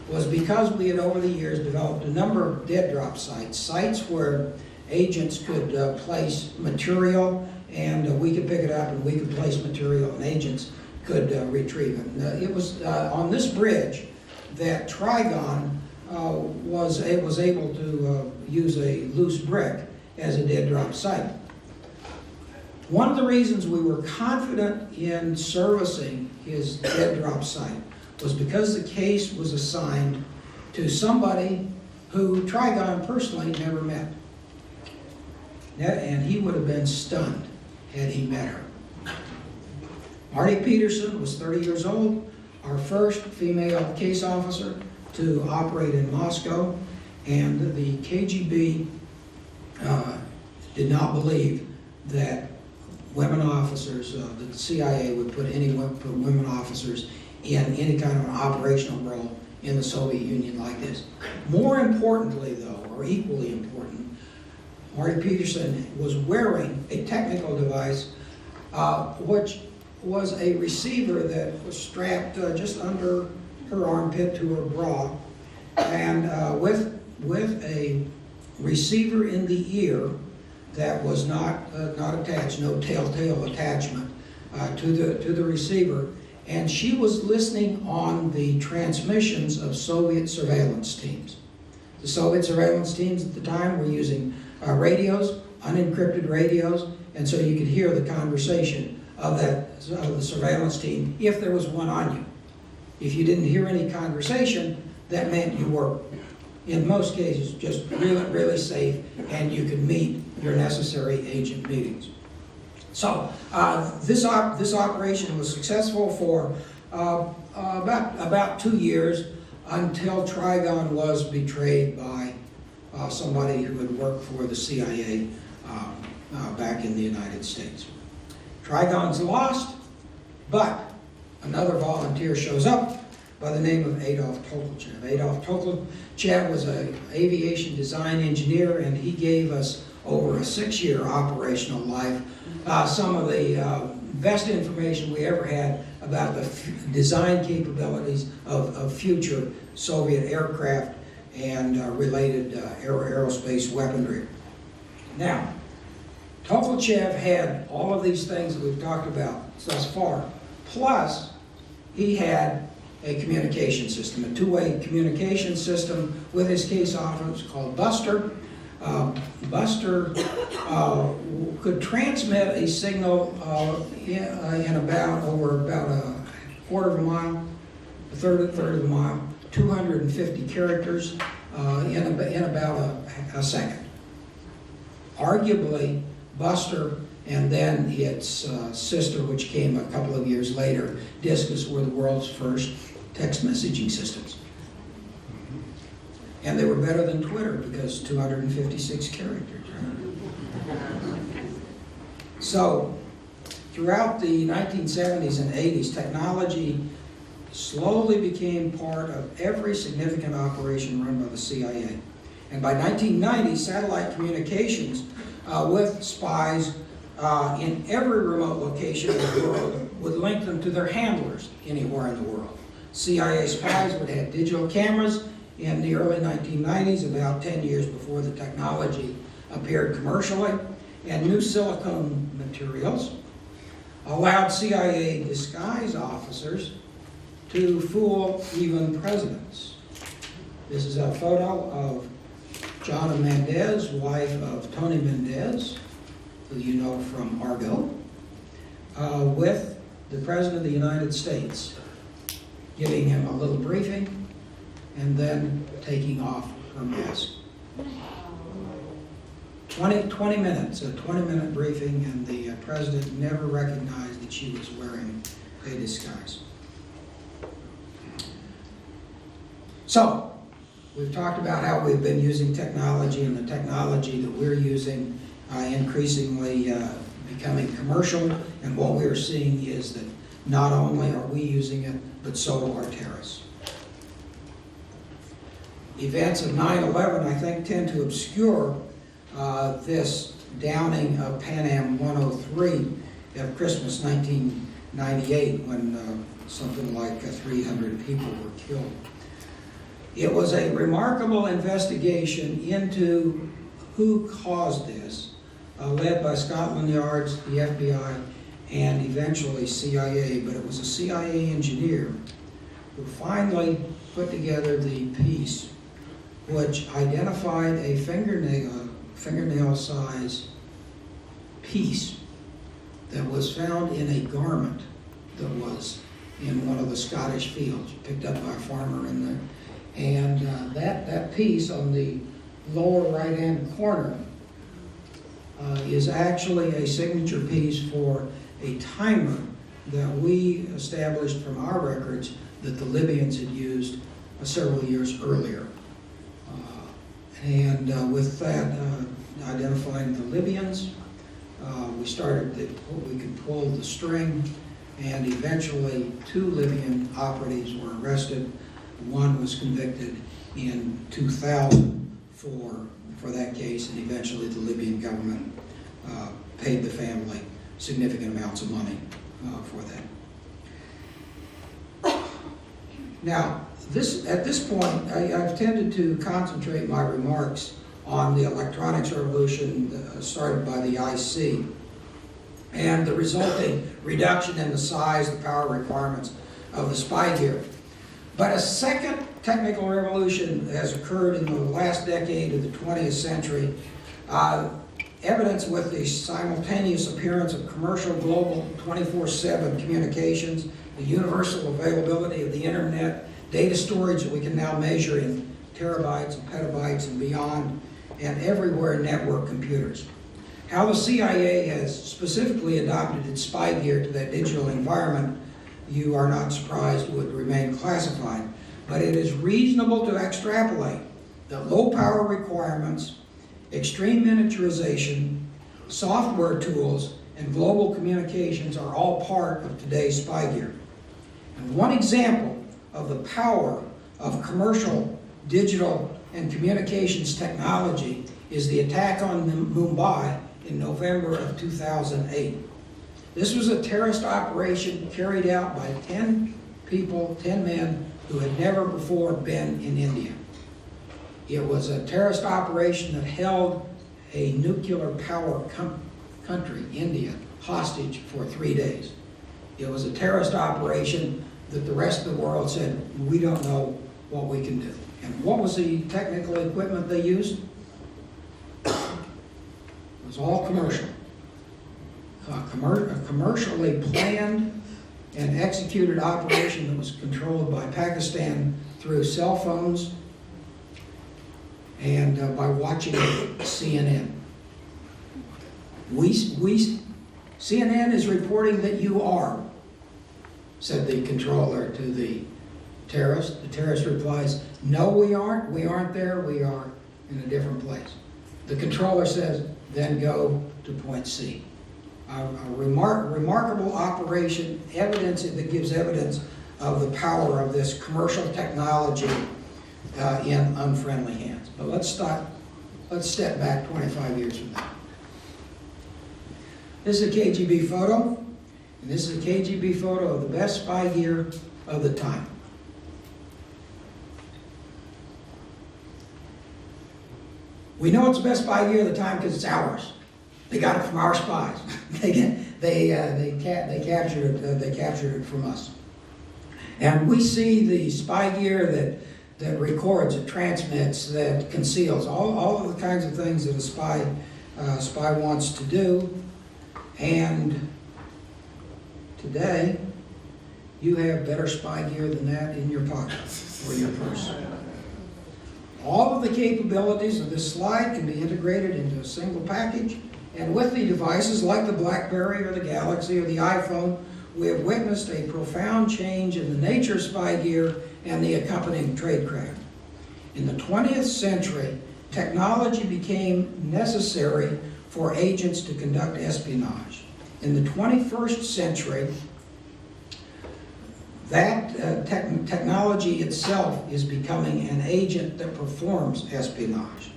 was because we had over the years developed a number of dead drop sites where agents could place material, and we could pick it up and we could place material, and agents could retrieve it. It was on this bridge that Trigon was able to use a loose brick as a dead drop site. One of the reasons we were confident in servicing his dead drop site was because the case was assigned to somebody who Trigon personally never met. And he would have been stunned had he met her. Marty Peterson was 30 years old, our first female case officer to operate in Moscow, and the KGB did not believe that women officers, the CIA would put women officers in any kind of an operational role in the Soviet Union like this. More importantly, though, or equally important, Marty Peterson was wearing a technical device which was a receiver that was strapped just under her armpit to her bra, and with a receiver in the ear that was not attached, no telltale attachment to the receiver, and she was listening on the transmissions of Soviet surveillance teams. The Soviet surveillance teams at the time were using radios, unencrypted radios, and so you could hear the conversation of the surveillance team if there was one on you. If you didn't hear any conversation, that meant you were, in most cases, just really, really safe, and you could meet your necessary agent meetings. So this operation was successful for about 2 years until Trigon was betrayed by somebody who had worked for the CIA back in the United States. Trigon's lost, but another volunteer shows up by the name of Adolf Tokolchev. Adolf Tokolchev was an aviation design engineer, and he gave us, over a 6-year operational life, some of the best information we ever had about the design capabilities of future Soviet aircraft and related aerospace weaponry. Now, Tokolchev had all of these things that we've talked about thus far, plus he had a communication system, a two-way communication system with his case officer called Buster. Buster could transmit a signal in about a quarter of a mile, a third of a mile, 250 characters in about a second. Arguably, Buster and then its sister, which came a couple of years later, Discus, were the world's first text messaging systems. And they were better than Twitter because 256 characters. Right? So, throughout the 1970s and 80s, technology slowly became part of every significant operation run by the CIA. And by 1990, satellite communications with spies in every remote location of the world would link them to their handlers anywhere in the world. CIA spies would have digital cameras in the early 1990s, about 10 years before the technology appeared commercially, and new silicone materials allowed CIA disguise officers to fool even presidents. This is a photo of Jonna Mendez, wife of Tony Mendez, who you know from Argo, with the President of the United States, giving him a little briefing and then taking off her mask. 20 minutes, a 20-minute briefing, and the President never recognized that she was wearing a disguise. So, we've talked about how we've been using technology, and the technology that we're using increasingly becoming commercial, and what we're seeing is that not only are we using it, but so are terrorists. Events of 9/11, I think, tend to obscure this downing of Pan Am 103 of Christmas 1998, when something like 300 people were killed. It was a remarkable investigation into who caused this, led by Scotland Yard's, the FBI, and eventually CIA, but it was a CIA engineer who finally put together the piece which identified a fingernail size piece that was found in a garment that was in one of the Scottish fields, picked up by a farmer in there. And that piece on the lower right-hand corner is actually a signature piece for a timer that we established from our records that the Libyans had used several years earlier. With that, identifying the Libyans, we started we could pull the string, and eventually 2 Libyan operatives were arrested. One was convicted in 2000 for that case, and eventually the Libyan government paid the family significant amounts of money for that. Now, at this point, I've tended to concentrate my remarks on the electronics revolution started by the IC and the resulting reduction in the size, the power requirements of the spy gear. But a second technical revolution has occurred in the last decade of the 20th century, evidence with the simultaneous appearance of commercial global 24/7 communications, the universal availability of the internet, data storage that we can now measure in terabytes and petabytes and beyond, and everywhere network computers. How the CIA has specifically adopted its spy gear to that digital environment, you are not surprised would remain classified, but it is reasonable to extrapolate that low power requirements, extreme miniaturization, software tools, and global communications are all part of today's spy gear. And one example of the power of commercial, digital, and communications technology is the attack on Mumbai in November of 2008. This was a terrorist operation carried out by 10 people, 10 men who had never before been in India. It was a terrorist operation that held a nuclear power country, India, hostage for 3 days. It was a terrorist operation that the rest of the world said, we don't know what we can do. And what was the technical equipment they used? It was all commercial. A commercially planned and executed operation that was controlled by Pakistan through cell phones and by watching CNN. CNN is reporting that you are, said the controller to the terrorist. The terrorist replies, no, we aren't. We aren't there. We are in a different place. The controller says, then go to point C. A remarkable operation, evidence that gives evidence of the power of this commercial technology in unfriendly hands. But let's step back 25 years from now. This is a KGB photo, and this is a KGB photo of the best spy gear of the time. We know it's the best spy gear of the time because it's ours. They got it from our spies. They captured it from us. And we see the spy gear that records, that transmits, that conceals, all of the kinds of things that a spy wants to do. And today, you have better spy gear than that in your pocket or your purse. All of the capabilities of this slide can be integrated into a single package, and with the devices like the BlackBerry or the Galaxy or the iPhone, we have witnessed a profound change in the nature of spy gear and the accompanying tradecraft. In the 20th century, technology became necessary for agents to conduct espionage. In the 21st century, that technology itself is becoming an agent that performs espionage.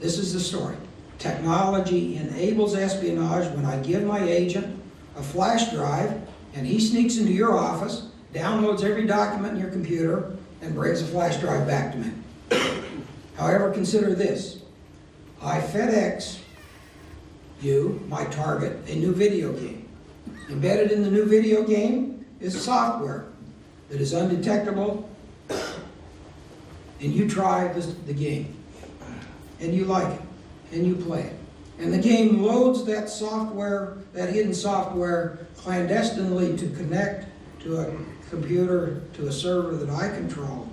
This is the story. Technology enables espionage when I give my agent a flash drive and he sneaks into your office, downloads every document in your computer, and brings the flash drive back to me. However, consider this. I FedEx you, my target, a new video game. Embedded in the new video game is software that is undetectable, and you try the game, and you like it, and you play it. And the game loads that software, that hidden software, clandestinely to connect to a computer, to a server that I control.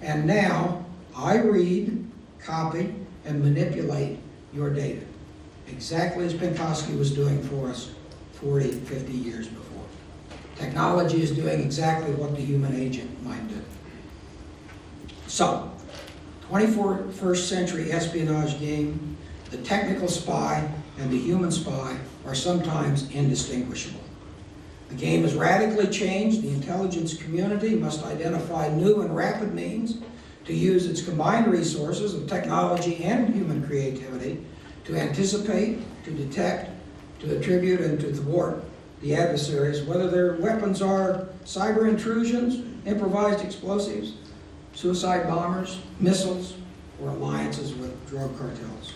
And now I read, copy, and manipulate your data. Exactly as Penkovsky was doing for us 40, 50 years before. Technology is doing exactly what the human agent might do. So, 21st century espionage game, the technical spy and the human spy are sometimes indistinguishable. The game has radically changed. The intelligence community must identify new and rapid means to use its combined resources of technology and human creativity to anticipate, to detect, to attribute, and to thwart the adversaries, whether their weapons are cyber intrusions, improvised explosives, suicide bombers, missiles, or alliances with drug cartels.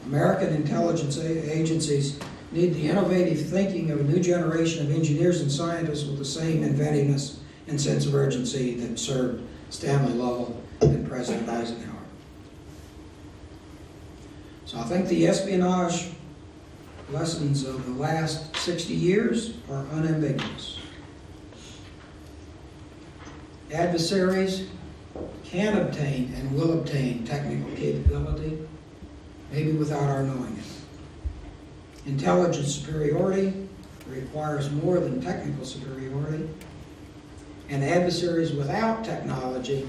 American intelligence agencies need the innovative thinking of a new generation of engineers and scientists with the same inventiveness and sense of urgency that served Stanley Lovell and President Eisenhower. So I think the espionage lessons of the last 60 years are unambiguous. Adversaries can obtain and will obtain technical capability, maybe without our knowing it. Intelligence superiority requires more than technical superiority, and adversaries without technology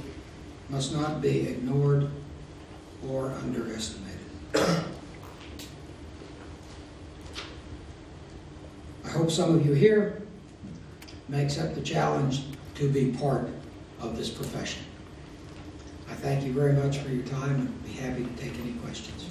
must not be ignored or underestimated. I hope some of you here may accept the challenge to be part of this profession. I thank you very much for your time and be happy to take any questions.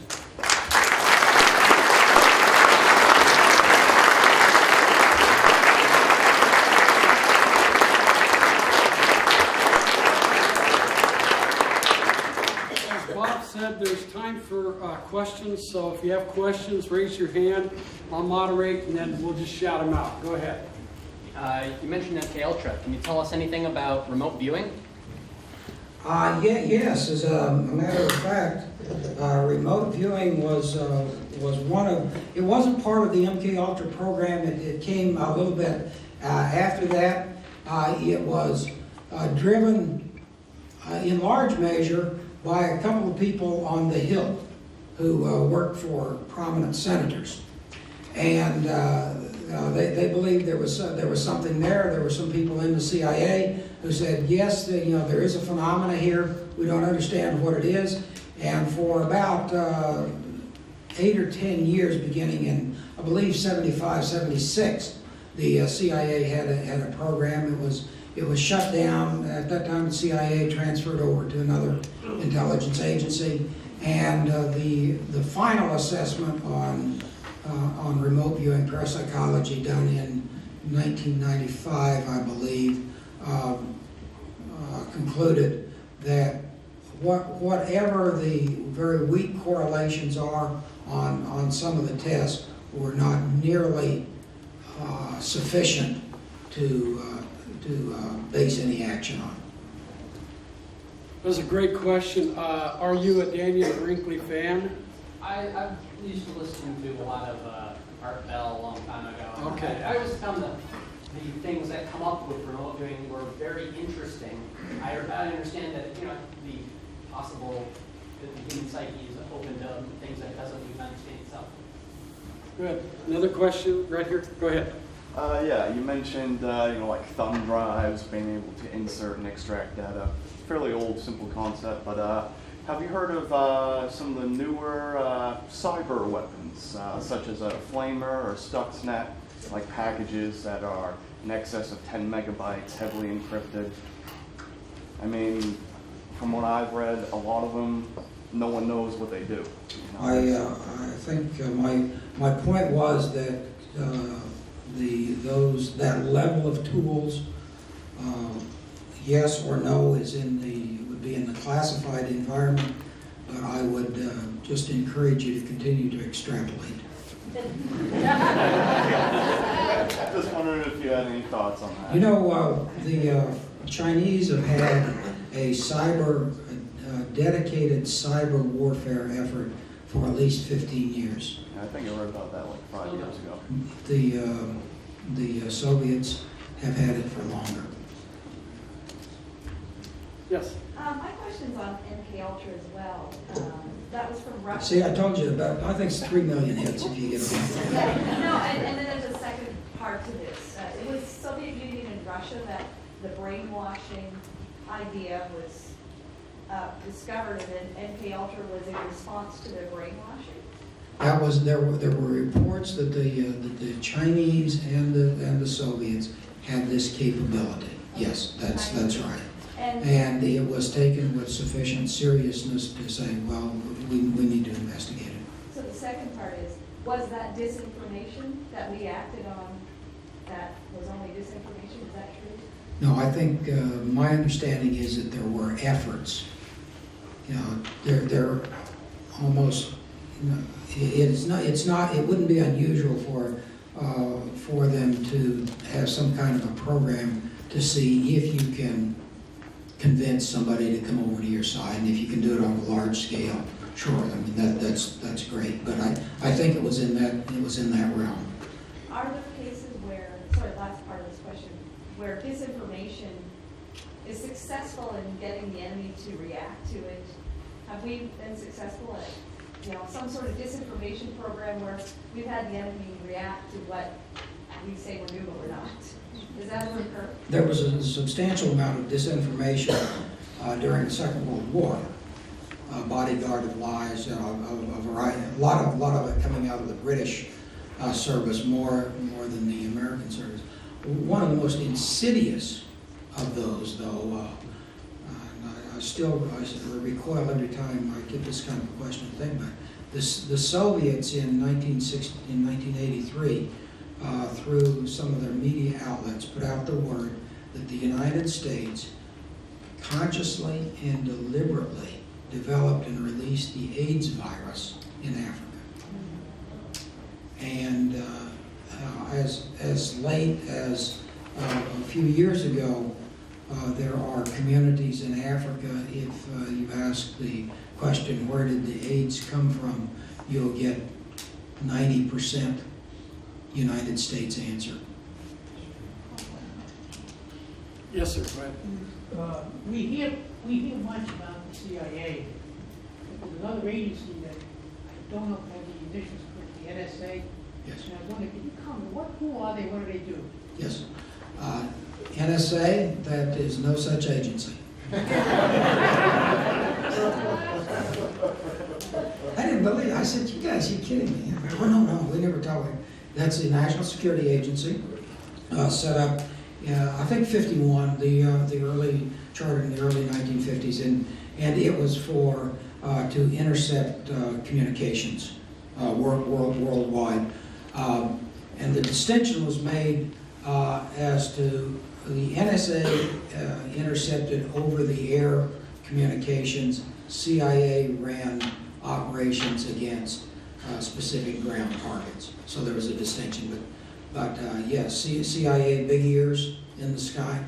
Said there's time for questions, so if you have questions, raise your hand. I'll moderate, and then we'll just shout them out. Go ahead. You mentioned MK Ultra. Can you tell us anything about remote viewing? Yes. As a matter of fact, remote viewing was one of. It wasn't part of the MK Ultra program. It came a little bit after that. It was driven in large measure by a couple of people on the Hill who worked for prominent senators. And they believed there was something there. There were some people in the CIA who said, yes, there is a phenomena here. We don't understand what it is. And for about 8 or 10 years, beginning in, I believe, 75, 76, The CIA had a program. It was shut down at that time. The CIA transferred over to another intelligence agency, and the final assessment on remote viewing parapsychology done in 1995, I believe, concluded that whatever the very weak correlations are on some of the tests were not nearly sufficient to base any action on. That was a great question. Are you a Daniel Brinkley fan? I used to listen to a lot of Art Bell a long time ago. Okay. I always found that the things that come up with remote viewing were very interesting. I understand that, you know, the possible that the human psyche is open to things that it doesn't even understand itself. Good. Another question right here. Go ahead. Yeah, you mentioned like thumb drives, being able to insert and extract data. Fairly old, simple concept, but have you heard of some of the newer cyber weapons, such as a flamer or Stuxnet, like packages that are in excess of 10 megabytes, heavily encrypted? I mean, from what I've read, a lot of them, no one knows what they do. You know? I think my point was that that level of tools, yes or no, would be in the classified environment, but I would just encourage you to continue to extrapolate. Just wondering if you had any thoughts on that. You know, the Chinese have had a dedicated cyber warfare effort for at least 15 years. I think I read about that like 5 years ago. The Soviets have had it for longer. Yes. My question's on MK Ultra as well. That was from Russia. See, I told you about, I think it's 3 million hits if you get them. Yeah, no, and then there's a second part to this. It was Soviet Union and Russia that the brainwashing idea was discovered, and then MK Ultra was in response to their brainwashing. There were reports that the Chinese and the Soviets had this capability. Yes, that's right. And it was taken with sufficient seriousness to say, well, we need to investigate it. So the second part is, was that disinformation that we acted on that was only disinformation? Is that true? No, I think my understanding is that there were efforts. You know, they're almost. You know, it wouldn't be unusual for them to have some kind of a program to see if you can convince somebody to come over to your side, and if you can do it on a large scale, sure. I mean that's great. But I think it was in that realm. Are there cases where, last part of this question, where disinformation is successful in getting the enemy to react to it? Have we been successful at, some sort of disinformation program where we've had the enemy react to what we say we're doing, but we're not? Does that ever occur? There was a substantial amount of disinformation during the Second World War. Bodyguard of lies, a variety, a lot of it coming out of the British service more than the American service. One of the most insidious of those, though, I recoil every time I get this kind of question to think about. The Soviets in 1983, through some of their media outlets, put out the word that the United States consciously and deliberately developed and released the AIDS virus in Africa. And as late as a few years ago, there are communities in Africa, if you ask the question, where did the AIDS come from, you'll get 90% United States answer. Yes, sir. Go ahead. We hear much about the CIA. There's another agency that I don't know if I have the initials correct, the NSA. Yes. And I was wondering, can you comment, who are they, what do they do? Yes. NSA, that is no such agency. I didn't believe it. I said, you guys, you kidding me? Oh, no, we never talk. That's the National Security Agency. set up, I think 51, the early charter in the early 1950s, and it was for to intercept communications worldwide. And the distinction was made as to the NSA intercepted over-the-air communications. CIA ran operations against specific ground targets. So there was a distinction. But yes, CIA, big ears in the sky.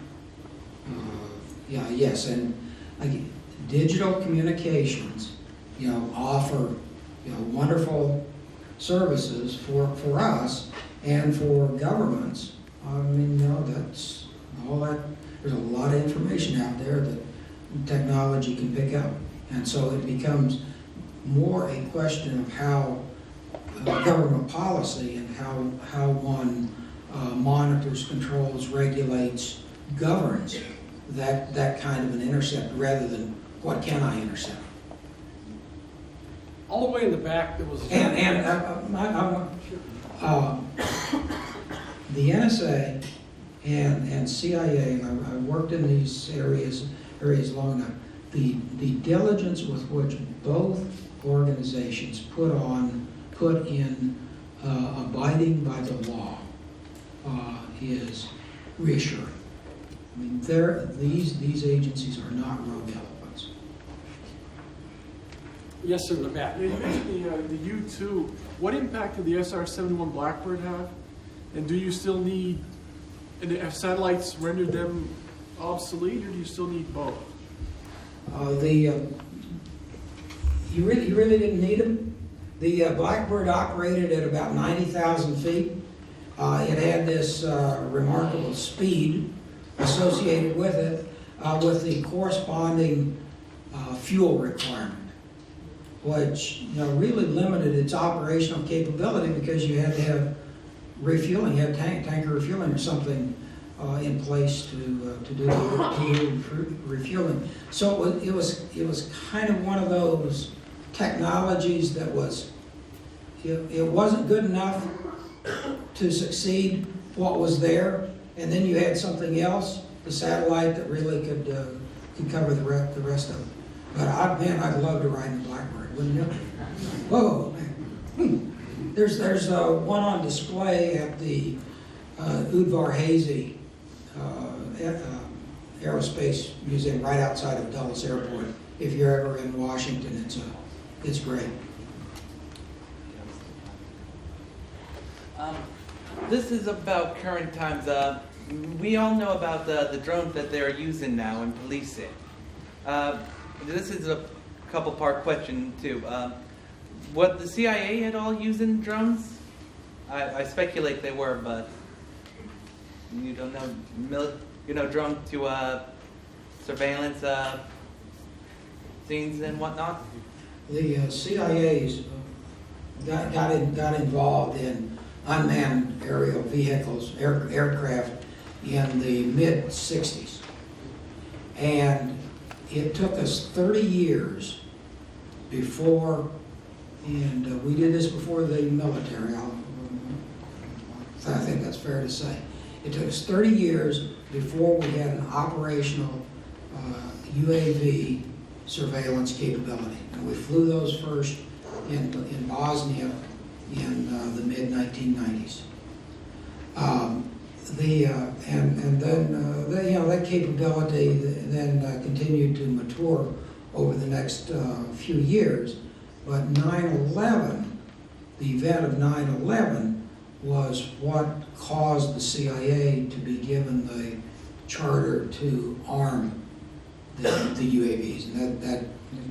Yeah, yes, and digital communications, offer, wonderful services for us and for governments. I mean, that's all that. There's a lot of information out there that technology can pick up, and so it becomes more a question of how government policy and how one monitors, controls, regulates, governs that kind of an intercept rather than what can I intercept. All the way in the back, there was. The NSA and CIA, and I've worked in these areas long enough. The diligence with which both organizations put in abiding by the law is reassuring. I mean, these agencies are not rogue elephants. Yes, sir, in the back. You mentioned the U-2. What impact did the SR-71 Blackbird have? And do you still need, and have satellites rendered them obsolete, or do you still need both? You really didn't need them. The Blackbird operated at about 90,000 feet. It had this remarkable speed associated with it, with the corresponding fuel requirement, which really limited its operational capability because you had to have refueling, you had tanker refueling or something in place to do refueling. So it was kind of one of those technologies that it wasn't good enough to succeed what was there, and then you had something else, the satellite, that really could cover the rest of it. But I'd love to ride in a Blackbird, wouldn't you? Whoa, man. There's one on display at the Udvar Hazy Aerospace Museum right outside of Dulles Airport. If you're ever in Washington, it's great. This is about current times. We all know about the drones that they're using now in policing. This is a couple-part question too. Was the CIA at all using drones? I speculate they were, but you don't know. Drone to surveillance scenes and whatnot. The CIA's got involved in unmanned aerial vehicles, aircraft, in the mid-'60s. And it took us 30 years before, and we did this before the military, I think that's fair to say. It took us 30 years before we had an operational UAV surveillance capability. And we flew those first in Bosnia in the mid-1990s. And then that capability then continued to mature over the next few years. But 9/11, the event of 9/11, was what caused the CIA to be given the charter to arm the UAVs, and that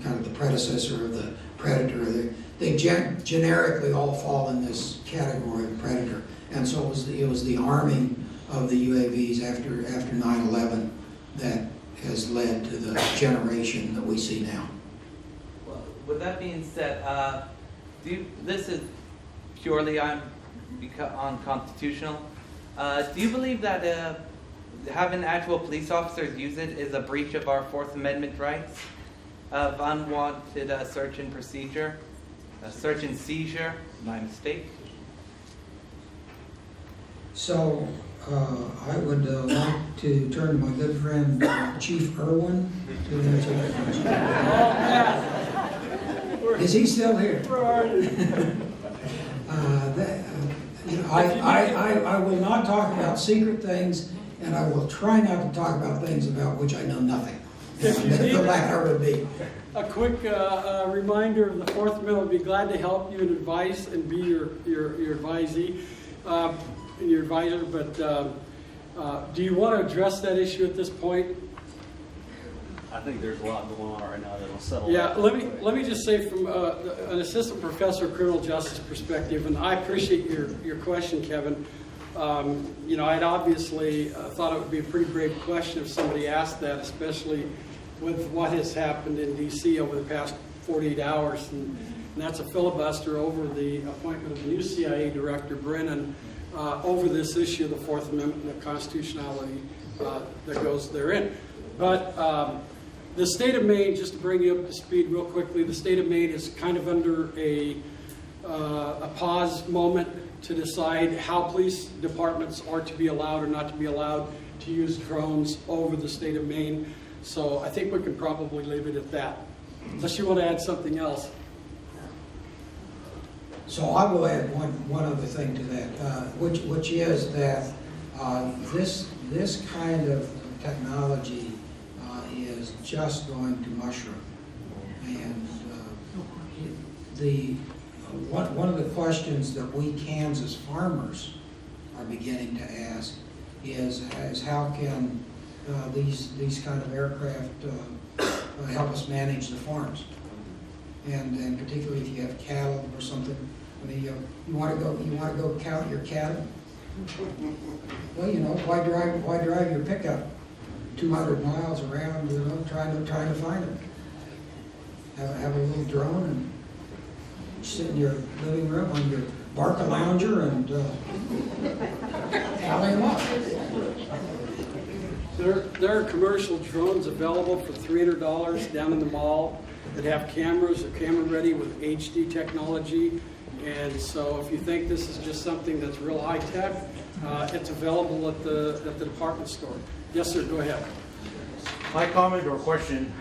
kind of the predecessor of the Predator. They generically all fall in this category of Predator, and so it was the arming of the UAVs after 9/11 that has led to the generation that we see now. Well, with that being said, this is purely unconstitutional. Do you believe that having actual police officers use it is a breach of our Fourth Amendment rights of unwanted search and procedure, search and seizure, my mistake? So I would like to turn to my good friend Chief Irwin to answer that question. Is he still here? I will not talk about secret things, and I will try not to talk about things about which I know nothing. The latter would be. A quick reminder of the Fourth Amendment. I'd be glad to help you and advise and be your advisee and your advisor. But do you want to address that issue at this point? I think there's a lot going on right now that'll settle. Yeah, let me just say from an assistant professor of criminal justice perspective, and I appreciate your question, Kevin. I'd obviously thought it would be a pretty brave question if somebody asked that, especially with what has happened in D.C. over the past 48 hours, and that's a filibuster over the appointment of the new CIA director, Brennan, over this issue of the Fourth Amendment and the constitutionality that goes therein. But the state of Maine, just to bring you up to speed real quickly, the state of Maine is kind of under a pause moment to decide how police departments are to be allowed or not to be allowed to use drones over the state of Maine. So I think we can probably leave it at that, unless you want to add something else. So I will add one other thing to that, which is that this kind of technology is just going to mushroom, and one of the questions that we Kansas farmers are beginning to ask is how can these kind of aircraft help us manage the farms, and particularly if you have cattle or something. I mean, you want to go count your cattle. Well, why drive your pickup 200 miles around, trying to find them? Have a little drone and sit in your living room on your Barca lounger and tally them up. There are commercial drones available for $300 down in the mall that have cameras, or camera ready with HD technology. And so if you think this is just something that's real high tech, it's available at the department store. Yes, sir, go ahead. My comment or question,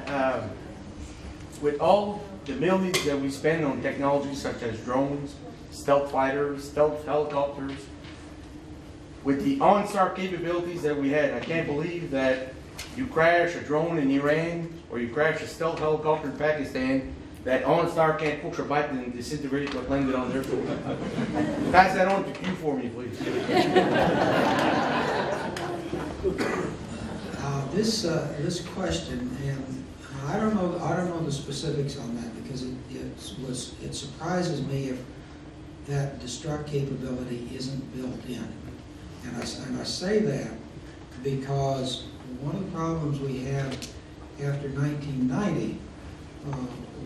with all the millions that we spend on technology such as drones, stealth fighters, stealth helicopters, with the OnStar capabilities that we had, I can't believe that you crash a drone in Iran or you crash a stealth helicopter in Pakistan, that OnStar can't push a button and disintegrate what landed on their foot. Pass that on to Q for me, please. This question, and I don't know the specifics on that, because it surprises me if that destruct capability isn't built in. And I say that because one of the problems we had after 1990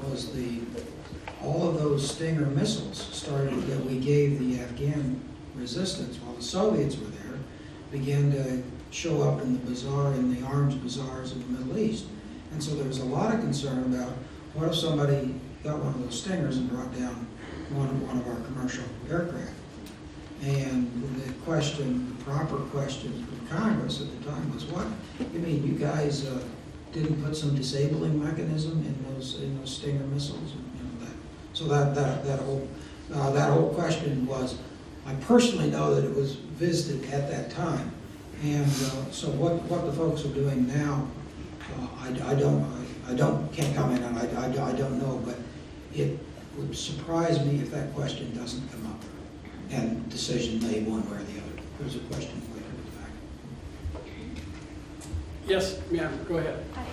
was all of those Stinger missiles that we gave the Afghan resistance while the Soviets were there, began to show up in the arms bazaars of the Middle East. And so there was a lot of concern about what if somebody got one of those Stingers and brought down one of our commercial aircraft. And the proper question from Congress at the time was, what? You mean you guys didn't put some disabling mechanism in those Stinger missiles? So that whole question was, I personally know that it was visited at that time. And so what the folks are doing now, can't comment on. I don't know, but it would surprise me if that question doesn't come up and decision made one way or the other. There's a question for you in the back. Yes, ma'am, go ahead. Hi.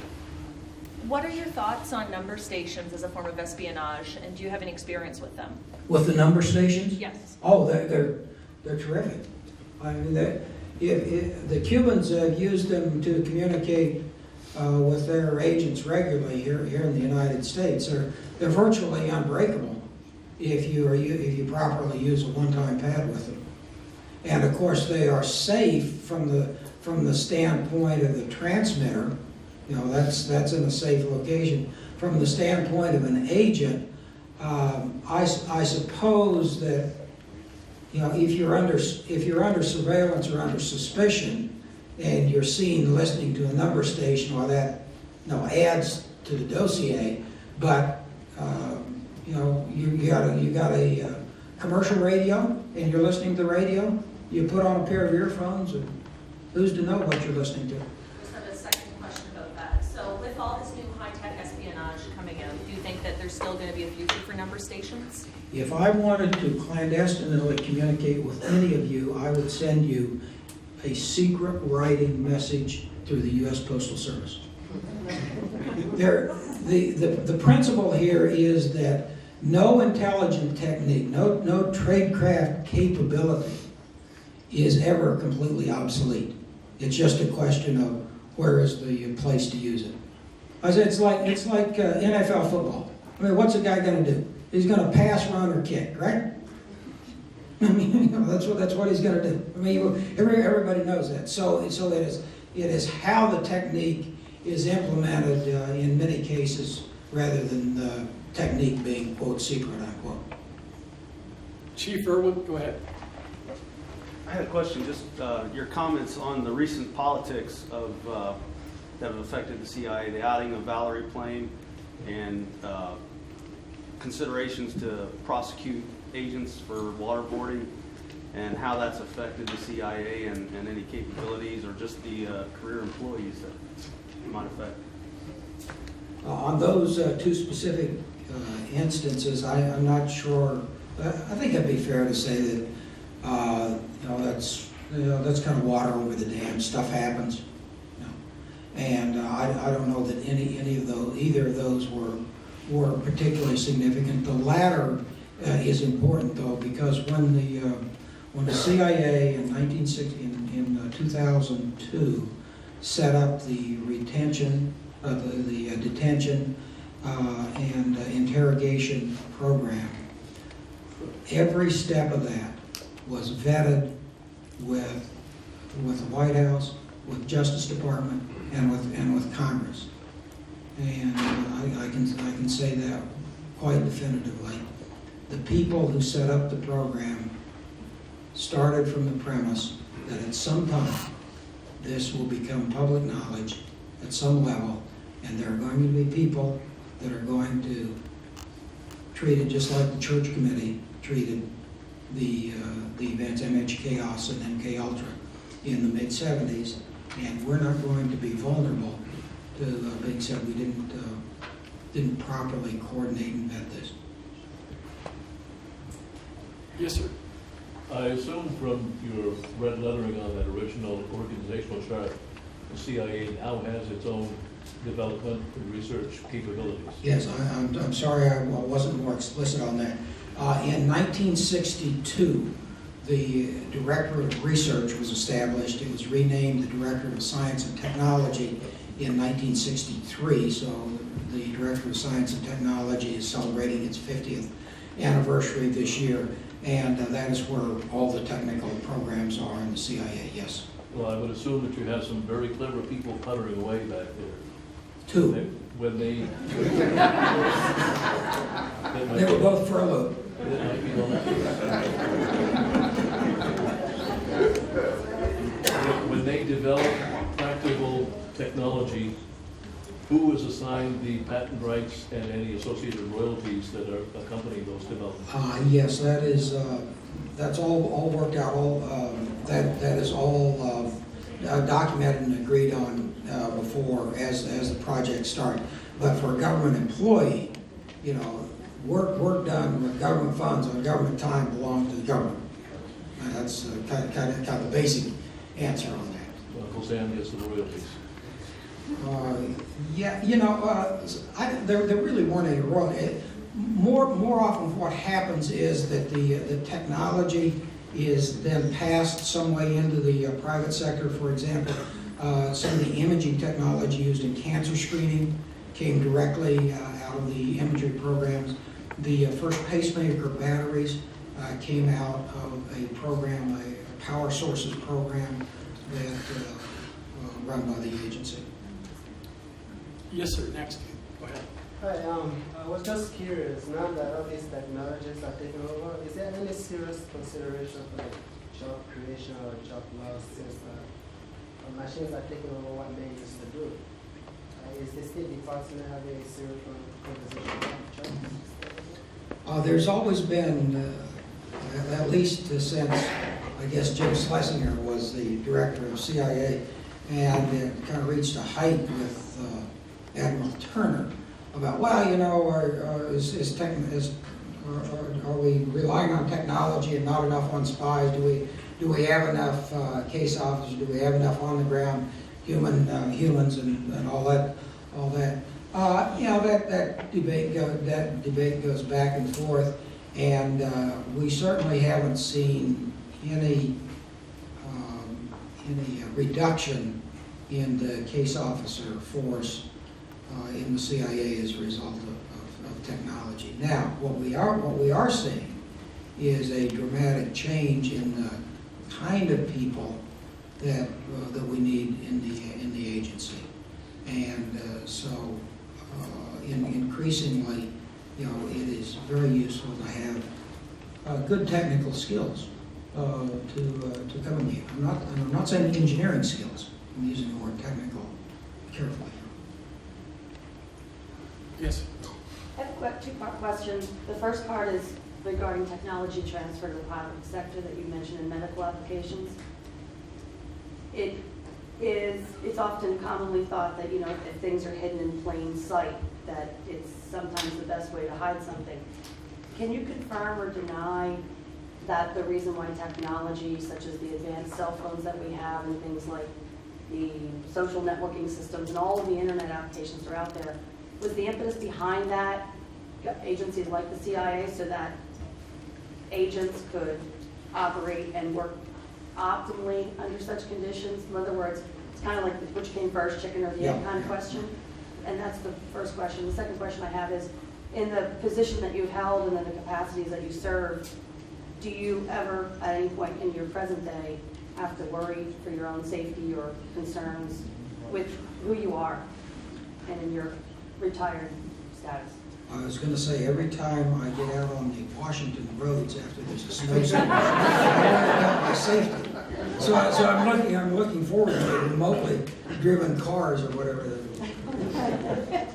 What are your thoughts on number stations as a form of espionage, and do you have any experience with them? With the number stations? Yes. Oh, they're terrific. I mean, the Cubans have used them to communicate with their agents regularly here in the United States. They're virtually unbreakable if you properly use a one-time pad with them. And of course, they are safe from the standpoint of the transmitter. That's in a safe location. From the standpoint of an agent, I suppose that you know, if you're under surveillance or under suspicion, and you're seen listening to a number station, well, that, you know, adds to the dossier. But you know, you got a commercial radio, and you're listening to the radio. You put on a pair of earphones, and who's to know what you're listening to? Just have a second question about that. So with all this new high-tech espionage coming out, do you think that there's still going to be a future for number stations? If I wanted to clandestinely communicate with any of you, I would send you a secret writing message through the U.S. Postal Service. The principle here is that no intelligent technique, no tradecraft capability is ever completely obsolete. It's just a question of where is the place to use it. I said it's like NFL football. I mean, what's a guy going to do? He's going to pass, run, or kick, right? I mean, you know, that's what he's going to do. I mean, everybody knows that. So it is how the technique is implemented in many cases, rather than the technique being quote secret unquote. Chief Irwin, go ahead. I had a question, just your comments on the recent politics of that have affected the CIA, the outing of Valerie Plame, and considerations to prosecute agents for waterboarding, and how that's affected the CIA and any capabilities or just the career employees that it might affect. On those two specific instances, I'm not sure. I think it'd be fair to say that that's kind of water over the dam. Stuff happens, you know. And I don't know that either of those were particularly significant. The latter is important though, because when the CIA in 2002 set up the retention, the detention and interrogation program, every step of that was vetted with the White House, with Justice Department, and with Congress. And I can say that quite definitively. The people who set up the program started from the premise that at some time this will become public knowledge at some level, and there are going to be people that are going to treat it just like the Church Committee treated the events MH-Chaos and MK Ultra in the mid-70s, and we're not going to be vulnerable to being said we didn't properly coordinate and vet this. Yes, sir. I assume from your red lettering on that original organizational chart, the CIA now has its own development and research capabilities. Yes, I'm sorry I wasn't more explicit on that. In 1962, the Director of Research was established. It was renamed the Director of Science and Technology in 1963, so the Director of Science and Technology is celebrating its 50th anniversary this year, and that is where all the technical programs are in the CIA, yes. Well, I would assume that you have some very clever people puttering away back there. Two. When they... They were both furloughed. That might be when they develop practical technology, who is assigned the patent rights and any associated royalties that accompany those developments? Yes, that's all worked out. That is all documented and agreed on before as the project started. But for a government employee, you know, work done with government funds on government time belongs to the government. That's kind of the basic answer on that. Uncle Sam gets the royalties. Yeah, you know, there really weren't any royalties. More often what happens is that the technology is then passed some way into the private sector. For example, some of the imaging technology used in cancer screening came directly out of the imagery programs. The first pacemaker batteries came out of a program, a power sources program that run by the agency. Yes, sir. Next. Go ahead. Hi, I was just curious, now that all these technologies are taking over, is there any serious consideration for like job creation or job loss since machines are taking over what men used to do? Is the State Department having a serious conversation about jobs? There's always been, at least since, I guess, Jim Schlesinger was the director of CIA, and it kind of reached a height with Admiral Turner about, well, you know, are we relying on technology and not enough on spies? Do we have enough case officers? Do we have enough on the ground humans and all that? You know, that debate goes back and forth, and we certainly haven't seen any reduction in the case officer force in the CIA as a result of technology. Now, what we are seeing is a dramatic change in the kind of people that we need in the agency, and so increasingly, you know, it is very useful to have good technical skills to come in here. I'm not saying engineering skills. I'm using the word technical carefully. Yes. I have a two-part question. The first part is regarding technology transfer to the private sector that you mentioned in medical applications. It's often commonly thought that, you know, if things are hidden in plain sight, that it's sometimes the best way to hide something. Can you confirm or deny that the reason why technology, such as the advanced cell phones that we have and things like the social networking systems and all of the internet applications that are out there, was the impetus behind that agencies like the CIA so that agents could operate and work optimally under such conditions? In other words, it's kind of like the which came first, chicken or the egg kind of question. And that's the first question. The second question I have is, in the position that you've held and in the capacities that you serve, do you ever, at any point in your present day, have to worry for your own safety or concerns with who you are and in your retired status? I was going to say, every time I get out on the Washington roads after there's a snowstorm, I worry about my safety. So I'm looking forward to remotely driven cars or whatever.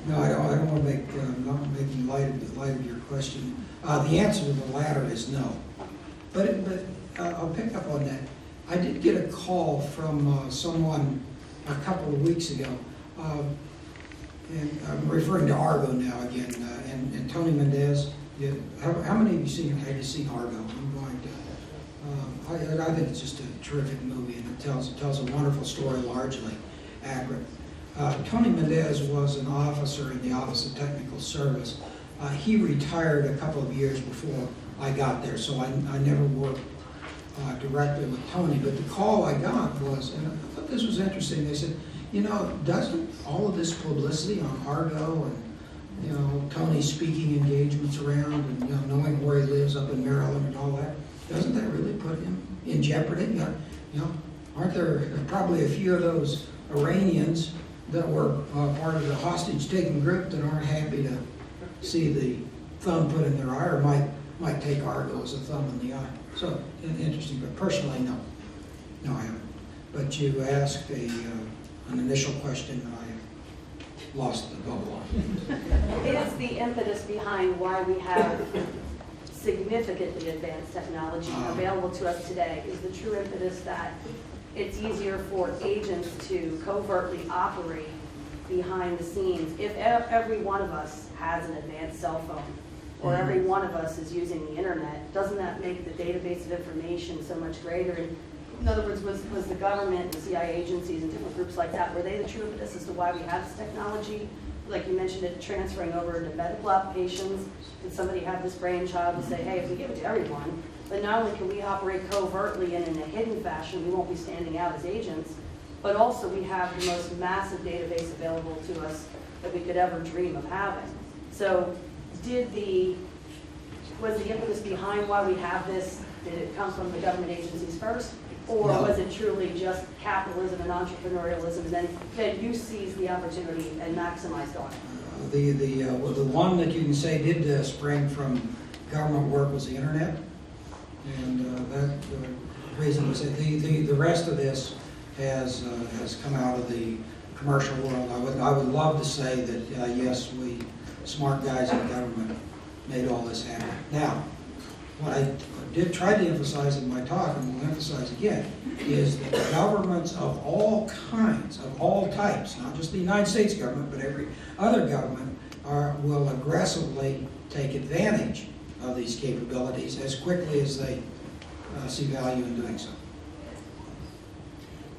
No, I don't want to make, I'm not making light of your question. The answer to the latter is no. But I'll pick up on that. I did get a call from someone a couple of weeks ago, and I'm referring to Argo now again, and Tony Mendez. How many of you have you seen Argo? I'm going to. I think it's just a terrific movie, and it tells a wonderful story, largely accurate. Tony Mendez was an officer in the Office of Technical Service. He retired a couple of years before I got there, so I never worked directly with Tony. But the call I got was, and I thought this was interesting, they said, you know, doesn't all of this publicity on Argo and, you know, Tony speaking engagements around and, you know, knowing where he lives up in Maryland and all that, doesn't that really put him in jeopardy? You know, aren't there probably a few of those Iranians that were part of the hostage-taking group that aren't happy to see the thumb put in their eye, or might take Argo as a thumb in the eye? So, interesting, but personally, no. No, I haven't. But you asked an initial question, I lost the bubble on. It is the impetus behind why we have significantly advanced technology available to us today. Is the true impetus that it's easier for agents to covertly operate behind the scenes. If every one of us has an advanced cell phone, or every one of us is using the internet, doesn't that make the database of information so much greater? And in other words, was the government and CIA agencies and different groups like that, were they the true impetus as to why we have this technology? Like you mentioned it transferring over into medical applications. Did somebody have this brainchild to say, hey, if we give it to everyone, then not only can we operate covertly and in a hidden fashion, we won't be standing out as agents, but also we have the most massive database available to us that we could ever dream of having. So was the impetus behind why we have this Did it come from the government agencies first? Or No. was it truly just capitalism and entrepreneurialism, and then you seized the opportunity and maximized on it? The one that you can say did spring from government work was the internet. And that reason was that the rest of this has come out of the commercial world. I would love to say that, yes, we smart guys in government made all this happen. Now, what I did try to emphasize in my talk, and will emphasize again, is that governments of all kinds, of all types, not just the United States government, but every other government, will aggressively take advantage of these capabilities as quickly as they see value in doing so.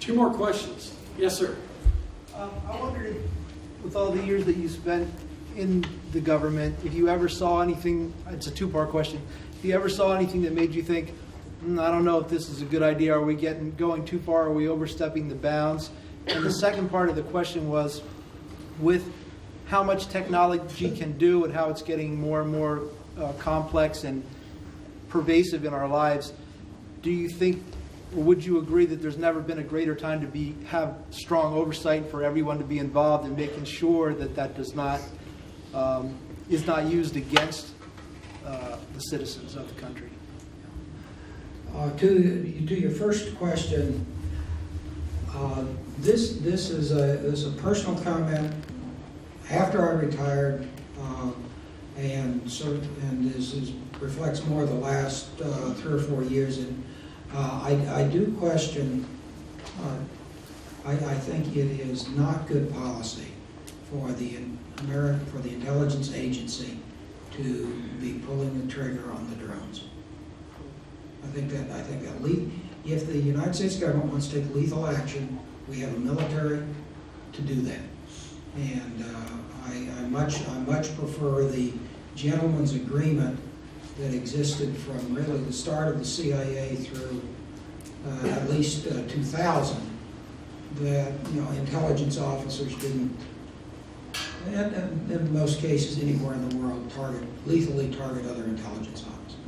2 more questions. Yes, sir. I wondered, with all the years that you spent in the government, if you ever saw anything, it's a 2-part question, if you ever saw anything that made you think, I don't know if this is a good idea, are we going too far, are we overstepping the bounds? And the second part of the question was, with how much technology can do and how it's getting more and more complex and pervasive in our lives, do you think, or would you agree that there's never been a greater time to have strong oversight for everyone to be involved in making sure that that does not is not used against the citizens of the country? To your first question, this is a personal comment. After I retired, and reflects more of the last 3 or 4 years, and I do question. I think it is not good policy for the intelligence agency to be pulling the trigger on the drones. I think that if the United States government wants to take lethal action, we have a military to do that. And I much prefer the gentleman's agreement that existed from really the start of the CIA through at least 2000, that intelligence officers didn't, and in most cases anywhere in the world, lethally target other intelligence officers.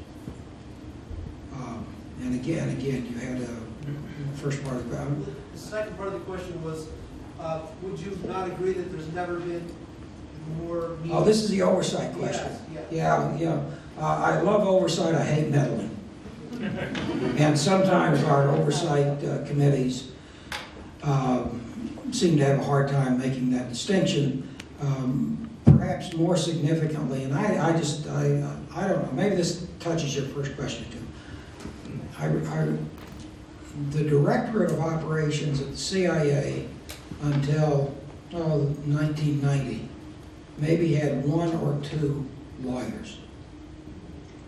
And again, you had the first part of the question. The second part of the question was, would you not agree that there's never been more... Oh, this is the oversight question. Yes. Yeah. I love oversight, I hate meddling. And sometimes our oversight committees seem to have a hard time making that distinction. Perhaps more significantly, and I don't know, maybe this touches your first question too. The Directorate of Operations at the CIA until 1990 maybe had 1 or 2 lawyers.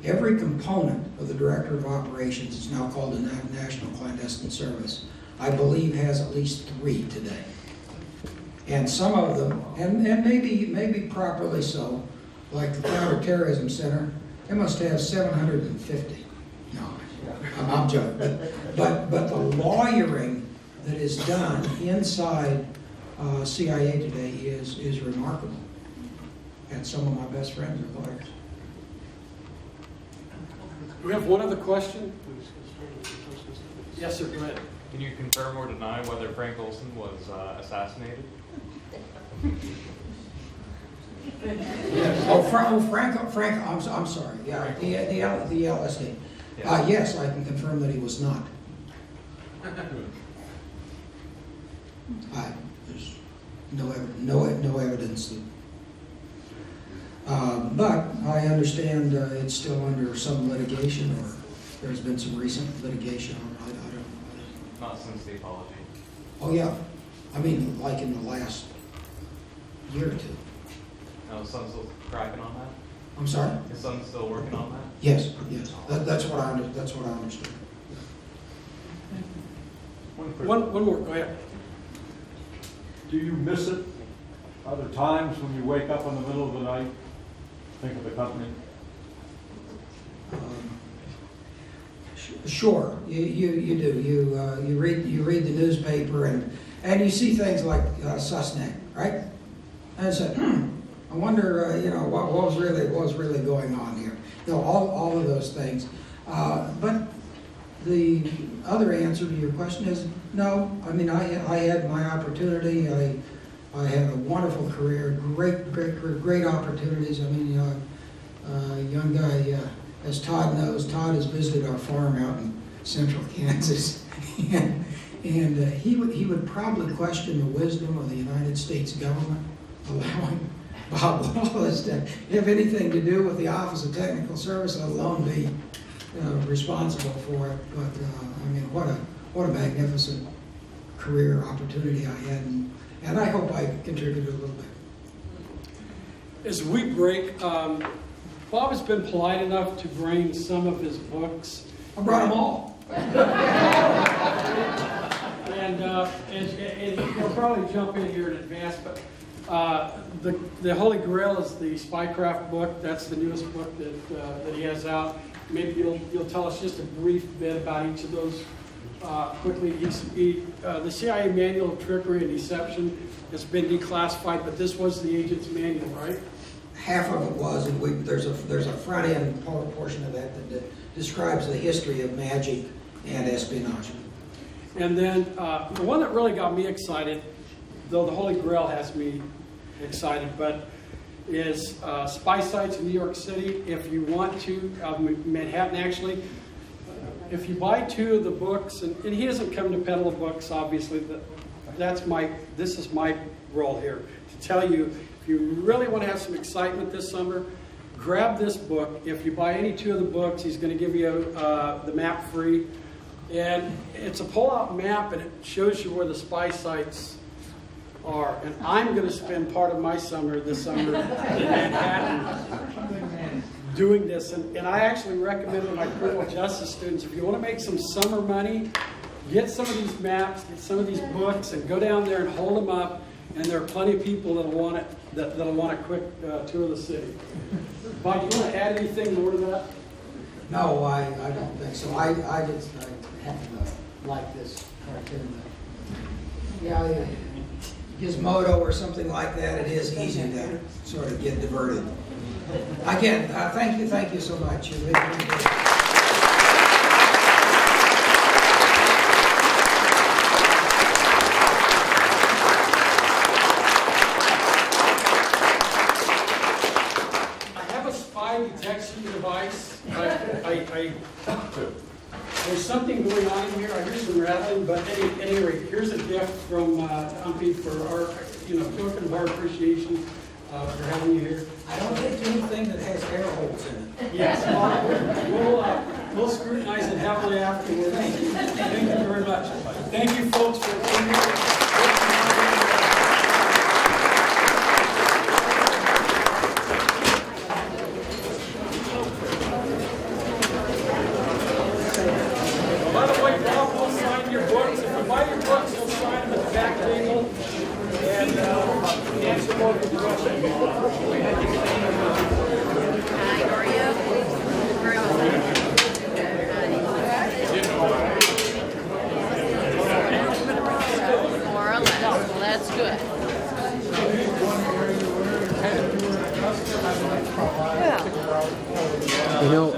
Every component of the Director of Operations is now called the National Clandestine Service. I believe has at least 3 today. And some of them, and maybe properly so, like the Counterterrorism Center, they must have 750. No, I'm joking. But the lawyering that is done inside CIA today is remarkable. And some of my best friends are lawyers. We have one other question. Yes, sir. Go ahead. Can you confirm or deny whether Frank Olson was assassinated? Frank, I'm sorry. Yeah, the LSD. Yes, I can confirm that he was not. There's no evidence that. But I understand it's still under some litigation, or there's been some recent litigation. I don't know. Not since the apology. Oh yeah, I mean like in the last year or 2. No, his son's still cracking on that? I'm sorry? His son's still working on that? Yes. That's what I understood. One more. Go ahead. Do you miss it? Are there times when you wake up in the middle of the night, think of the company? Sure, you do. You read the newspaper and you see things like Susnek, right? And said, I wonder, what was really going on here. All of those things. But The other answer to your question is no. I mean, I had my opportunity. I had a wonderful career, great opportunities. I mean, young guy, as Todd knows, Todd has visited our farm out in central Kansas, and he would probably question the wisdom of the United States government allowing Bob Wallace to have anything to do with the Office of Technical Service, let alone be responsible for it. But I mean, what a magnificent career opportunity I had, and I hope I contributed a little bit. As we break, Bob has been polite enough to bring some of his books. I brought them all. And he'll probably jump in here in advance, but the Holy Grail is the Spycraft book. That's the newest book that he has out. Maybe you'll tell us just a brief bit about each of those quickly. The CIA Manual of Trickery and Deception has been declassified, but this was the agent's manual, right? Half of it was, and there's a front end portion of that describes the history of magic and espionage. And then the one that really got me excited, though the Holy Grail has me excited, but is Spy Sites in New York City. If you want to, Manhattan actually, if you buy 2 of the books, and he doesn't come to peddle books, obviously, but this is my role here, to tell you, if you really want to have some excitement this summer, grab this book. If you buy any 2 of the books, he's going to give you the map free. And it's a pull-out map, and it shows you where the spy sites are. And I'm going to spend part of my summer this summer in Manhattan doing this. And I actually recommend to my criminal justice students, if you want to make some summer money, get some of these maps, get some of these books, and go down there and hold them up. And there are plenty of people that'll want it, that'll want a quick tour of the city. Bob, do you want to add anything more to that? No, I don't think so. I just happen to like this cartoon. Yeah, Gizmodo or something like that. It is easy to sort of get diverted. Again, thank you so much. You really did. Detection device. There's something going on in here. I hear some rattling, but anyway, here's a gift from Humpy for our, token of our appreciation for having you here. I don't take anything that has air holes in it. Yes, we'll scrutinize it heavily afterwards. Thank you very much. Thank you, folks, for being here. You know,